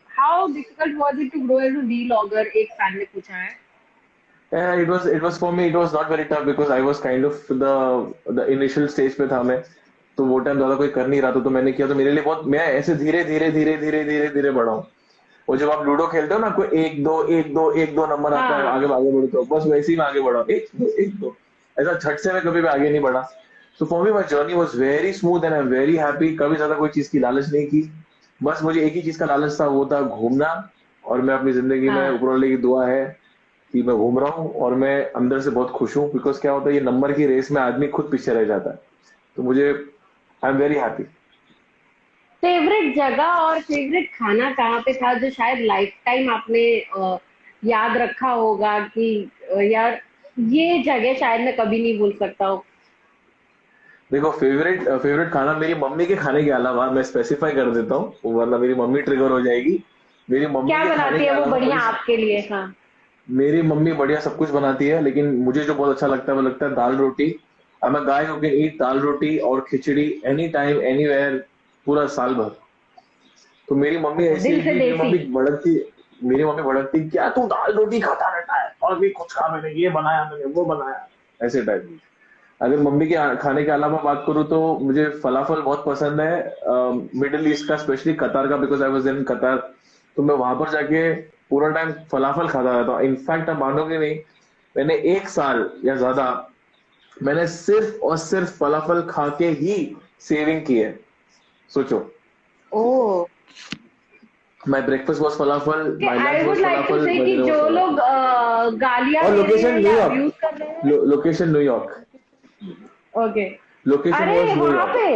how difficult was it to grow as a vlogger? एक फैन ने पूछा है। Yeah, it was for me, it was not very tough because I was kind of the initial stage पे था मैं। तो वो time ज्यादा कोई कर नहीं रहा था, तो मैंने किया, तो मेरे लिए बहुत, मैं ऐसे धीरे धीरे धीरे धीरे धीरे धीरे बढ़ा हूँ। और जब आप लूडो खेलते हो ना, कोई एक दो नंबर आता है, हाँ, आगे आगे बढ़ते हो, बस वैसे ही मैं आगे बढ़ा, एक दो, ऐसा झट से मैं कभी भी आगे नहीं बढ़ा। तो for me my journey was very smooth and I am very happy. कभी ज्यादा कोई चीज की लालच नहीं की, बस मुझे एक ही चीज का लालच था, वो था घूमना। और मैं अपनी जिंदगी में, हाँ। ऊपर वाले की दुआ है कि मैं घूम रहा हूँ, और मैं अंदर से बहुत खुश हूँ। बिकॉज क्या होता है, ये नंबर की रेस में आदमी खुद पीछे रह जाता है। तो मुझे, आई एम वेरी हैप्पी। फेवरेट जगह और फेवरेट खाना कहाँ पे था जो शायद लाइफ टाइम आपने याद रखा होगा कि यार ये जगह शायद मैं कभी नहीं भूल सकता हूँ? देखो, फेवरेट खाना मेरी मम्मी के खाने के अलावा, मैं स्पेसिफाई कर देता हूँ वरना मेरी मम्मी ट्रिगर हो जाएगी। मेरी मम्मी क्या के खाने बनाती के है वो अलावा बढ़िया आपके लिए? हाँ। मेरी मम्मी बढ़िया सब कुछ बनाती है, लेकिन मुझे जो बहुत अच्छा लगता है वो लगता है दाल रोटी। आई am a guy who can eat दाल रोटी और खिचड़ी एनी टाइम एनीवेयर, पूरा साल भर। तो मेरी मम्मी ऐसी है दिल से कि देसी। मेरी मम्मी भड़कती, क्या तू दाल रोटी खाता रहता है, और भी कुछ खा, मैंने ये बनाया, मैंने वो बनाया, ऐसे टाइप। अगर मम्मी के खाने के अलावा बात करूँ तो मुझे फलाफल बहुत पसंद है, मिडिल ईस्ट का, स्पेशली कतार का, बिकॉज आई वाज इन कतार। तो मैं वहां पर जाके पूरा टाइम फलाफल खाता रहता हूँ। इनफैक्ट आप मानोगे नहीं, मैंने 1 साल या ज्यादा, मैंने सिर्फ और सिर्फ फलाफल खा के ही सेविंग की है। सोचो, oh, my breakfast was falafel, my I lunch would was like two falafel, say my कि डिनर वॉज जो लोग फलाफल। गालियां और दे रहे लोकेशन हैं या न्यूयॉर्क, अब्यूज कर रहे हैं। Location New York, okay. लोकेशन अरे वॉज वहां न्यूयॉर्क। पे।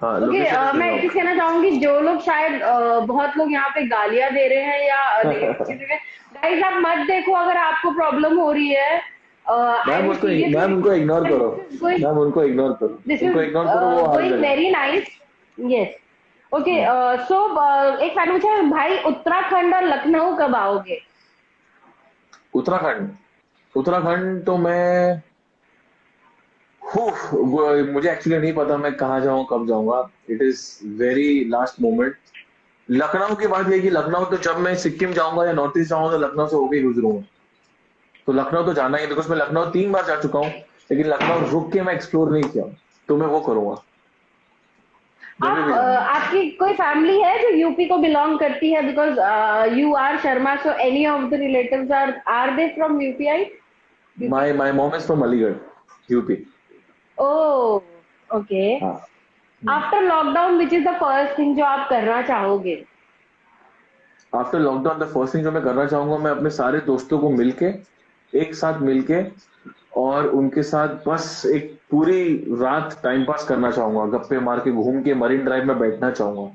हाँ, ओके, लोकेशन इज मैं एक चीज न्यूयॉर्क। कहना चाहूंगी, जो लोग शायद बहुत लोग यहाँ पे गालियां दे रहे हैं या नेगेटिव चीजें, गाइस आप मत देखो अगर आपको प्रॉब्लम हो रही है। आई एम मैम उनको इग्नोर सीरियसली, करो, दिस इज गोइंग, मैम उनको इग्नोर करो, दिस इज उनको इग्नोर करो, वो हार गोइंग जाएंगे। Very nice. यस। ओके, सो एक फैन पूछा है, भाई उत्तराखंड और लखनऊ कब आओगे? उत्तराखंड, उत्तराखंड तो मैं, मुझे एक्चुअली नहीं पता मैं कहाँ जाऊँ, कब जाऊंगा। It is very last moment. Lucknow की बात यह कि लखनऊ तो जब मैं सिक्किम जाऊंगा या नॉर्थ ईस्ट जाऊंगा तो लखनऊ से होके ही गुजरूंगा। तो लखनऊ तो जाना ही, बिकॉज मैं लखनऊ 3 बार जा चुका हूँ, लेकिन लखनऊ रुक के मैं एक्सप्लोर नहीं किया। तो मैं वो करूंगा जब भी जाऊंगा। आपकी कोई फैमिली है जो यूपी को बिलोंग करती है? Because you are Sharma, so any of the relatives are they from UPI? UP? My mom is from Aligarh, UP. Oh, okay. हाँ। After lockdown which is the first thing जो आप करना चाहोगे? After lockdown the first thing जो मैं करना चाहूंगा, मैं अपने सारे दोस्तों को मिलके, एक साथ मिलके, और उनके साथ बस एक पूरी रात टाइम पास करना चाहूंगा, गप्पे मार के, घूम के मरीन ड्राइव में बैठना चाहूंगा।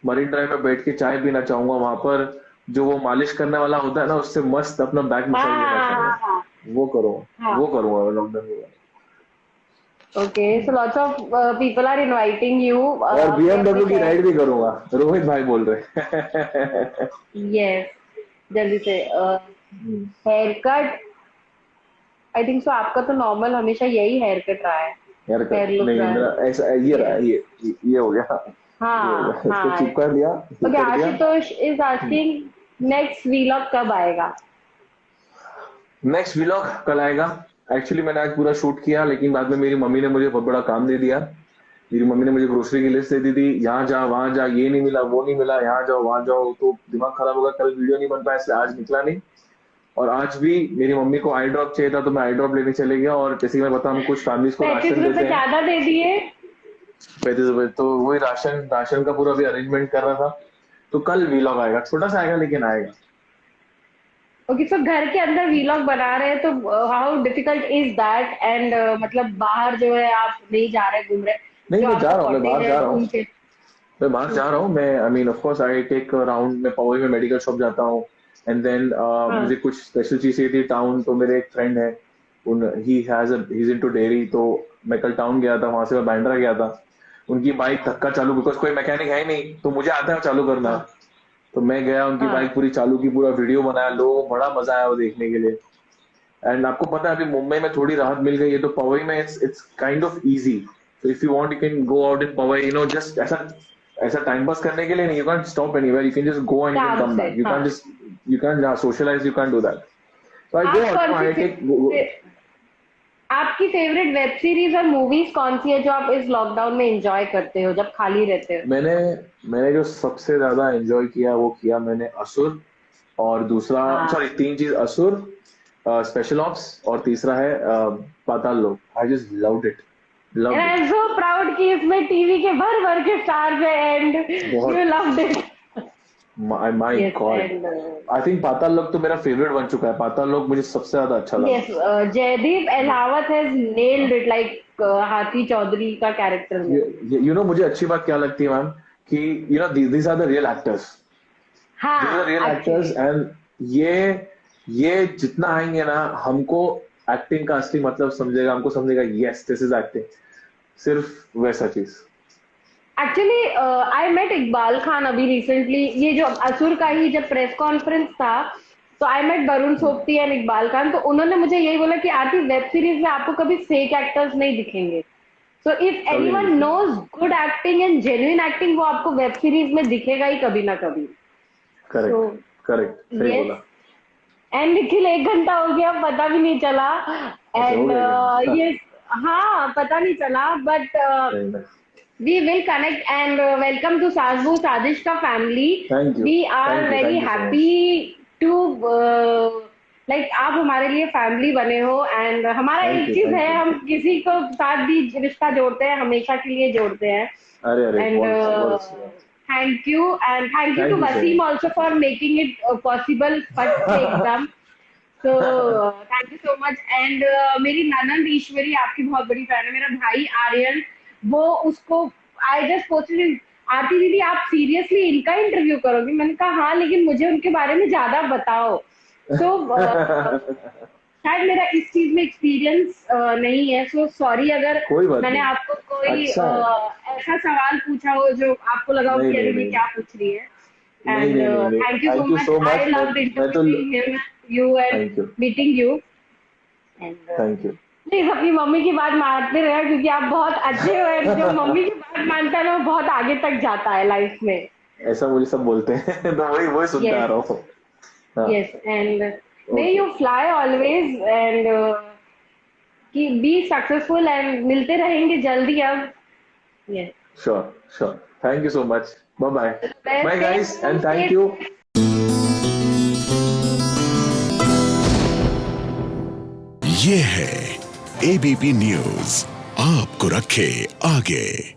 मरीन ड्राइव में बैठ के चाय पीना चाहूंगा, वहां पर जो वो मालिश करने वाला होता है ना, उससे मस्त अपना बैक मसाज लेना हाँ, चाहूंगा। हाँ, वो करूंगा, हाँ। वो करूंगा लॉकडाउन में। Okay, so lots of people are inviting you. और BMW की राइड भी करूंगा, रोहित भाई बोल रहे। Yes, जल्दी से hair cut. I think so आपका तो नॉर्मल हमेशा यही हेयर कट रहा है, यार हेयर लुक नहीं, रहा है। मेरा ऐसा ये रहा है, ये हो गया, ये हो हाँ गया, इसको हाँ। चिपका दिया, ओके, कर दिया। Ashutosh is asking next vlog कब आएगा? नेक्स्ट व्लॉग कल आएगा। एक्चुअली मैंने आज पूरा शूट किया, लेकिन बाद में मेरी मम्मी ने मुझे बहुत बड़ा काम दे दिया। मेरी मम्मी ने मुझे ग्रोसरी की लिस्ट दे दी थी, यहाँ जा वहां जा, ये नहीं मिला वो नहीं मिला, यहाँ जाओ वहां जाओ, तो दिमाग खराब होगा, कल वीडियो नहीं बन पाया, इसलिए आज निकला नहीं। और आज भी मेरी मम्मी को आई ड्रॉप चाहिए था, तो मैं आई ड्रॉप लेने चले गया। और जैसे कि मैं बता, हम कुछ फैमिलीज को 35 राशन देते रुपए हैं। ज्यादा दे दिए। 35 रुपए, तो वही राशन का पूरा अभी अरेंजमेंट कर रहा था। तो कल व्लॉग आएगा, छोटा सा आएगा लेकिन आएगा। ओके, सो घर के अंदर वीलॉग बना रहे हैं तो how difficult is that? And मतलब बाहर जो है आप नहीं जा रहे घूम रहे, नहीं, जो मैं जा आपका रहा हूँ, मैं बाहर कॉटेज जा है रहा हूँ, उनके। मैं बाहर जा रहा हूँ। मैं I mean of course I take round, मैं पवई में मेडिकल शॉप जाता हूँ। एंड देन हाँ मुझे कुछ स्पेशल चीज चाहिए थी टाउन, तो मेरे एक फ्रेंड है, उन ही इज इनटू डेयरी, तो मैं कल टाउन गया था, वहां से मैं बांद्रा गया था। उनकी बाइक धक्का चालू, बिकॉज कोई मैकेनिक है ही नहीं, तो मुझे आता है चालू करना। तो मैं गया, उनकी हाँ बाइक पूरी चालू की, पूरा वीडियो बनाया, लोगों को बड़ा मजा आया वो देखने के लिए। एंड आपको पता है अभी मुंबई में थोड़ी राहत मिल गई है, तो पवई में it's kind of easy. So if you want you can go out in Powai, just ऐसा ऐसा टाइम पास करने के लिए नहीं, you can't stop anywhere, you can just go and you can come come से। बैक, हाँ, you can socialise, you can do that. So I go आप कौन आउट, आई सी टेक। आपकी फेवरेट वेब सीरीज और movies कौन सी है जो आप इस लॉकडाउन में एंजॉय करते हो जब खाली रहते हो? मैंने जो सबसे ज्यादा एंजॉय किया वो किया मैंने असुर, और दूसरा, हाँ, सॉरी, 3 चीज, असुर, स्पेशल ऑप्स, और तीसरा है पाताल लोक। I just loved it, and loved I it am so proud कि इसमें टीवी के भर भर के स्टार्स है एंड बहुत। You loved it. My yes God, and I think Paatal Lok तो मेरा फेवरेट बन चुका है। पाताल लोक मुझे सबसे ज्यादा अच्छा लगा। Yes, Jaideep Ahlawat has nailed it like Hathi Chaudhary का कैरेक्टर में। मुझे अच्छी बात क्या लगती है मैम, कि these are the real actors, हाँ these are real actors. Actually and ये जितना आएंगे ना, हमको एक्टिंग का असली मतलब समझेगा, हमको समझेगा यस दिस इज एक्टिंग, सिर्फ वैसा चीज। Actually I met Iqbal Khan अभी रिसेंटली, ये जो असुर का ही जब प्रेस कॉन्फ्रेंस था, तो I met Varun Sobti and Iqbal Khan, तो उन्होंने मुझे यही बोला कि आरती वेब सीरीज में आपको कभी फेक एक्टर्स नहीं दिखेंगे। सो इफ कभी एनीवन नहीं, knows good acting and genuine acting, वो आपको वेब सीरीज में दिखेगा ही कभी ना कभी। सो करेक्ट करेक्ट, सही यस, बोला। एंड निखिल 1 घंटा हो गया पता भी नहीं चला। अच्छा, हो एंड गया ये हाँ पता नहीं चला, बट नहीं, नहीं। we will connect and welcome to Sazbu Sadishka family. Thank you, We are thank you, very thank you so much. happy to like आप हमारे लिए फैमिली बने हो। एंड हमारा Thank एक you, चीज thank है, you. हम किसी को साथ भी रिश्ता जोड़ते हैं, हमेशा के लिए जोड़ते हैं। अरे अरे, and once. Thank you and thank you Thank to you so Waseem much. Also for making it possible फट से एकदम। So thank you so much. And मेरी ननंद ईश्वरी आपकी बहुत बड़ी फैन है, मेरा भाई आर्यन, वो उसको आई जस्ट पोस्टेड, आरती दीदी आप सीरियसली इनका इंटरव्यू करोगी? मैंने कहा हाँ, लेकिन मुझे उनके बारे में ज्यादा बताओ। सो शायद मेरा इस चीज में एक्सपीरियंस नहीं है, सो सॉरी अगर कोई बात मैंने नहीं, आपको कोई अच्छा है। ऐसा सवाल पूछा हो जो आपको लगा हो नहीं कि अरे नहीं ये नहीं क्या पूछ रही है। नहीं एंड नहीं नहीं, thank you thank you so so much, I much. Loved मैं तो interviewing him, you and thank you, meeting you. And thank you. Please अपनी मम्मी की बात मानते रहे, क्योंकि आप बहुत अच्छे हो एंड जो मम्मी की बात मानता है ना वो बहुत आगे तक जाता है लाइफ में। ऐसा मुझे सब बोलते हैं तो वही सुनते आ यस रहा हूँ। हाँ, yes, and may okay, you fly always and कि बी सक्सेसफुल एंड मिलते रहेंगे जल्दी अब। Yes, sure sure, thank you so much, bye bye, bye stay guys, home, and thank stay you. ये है एबीपी न्यूज, आपको रखे आगे।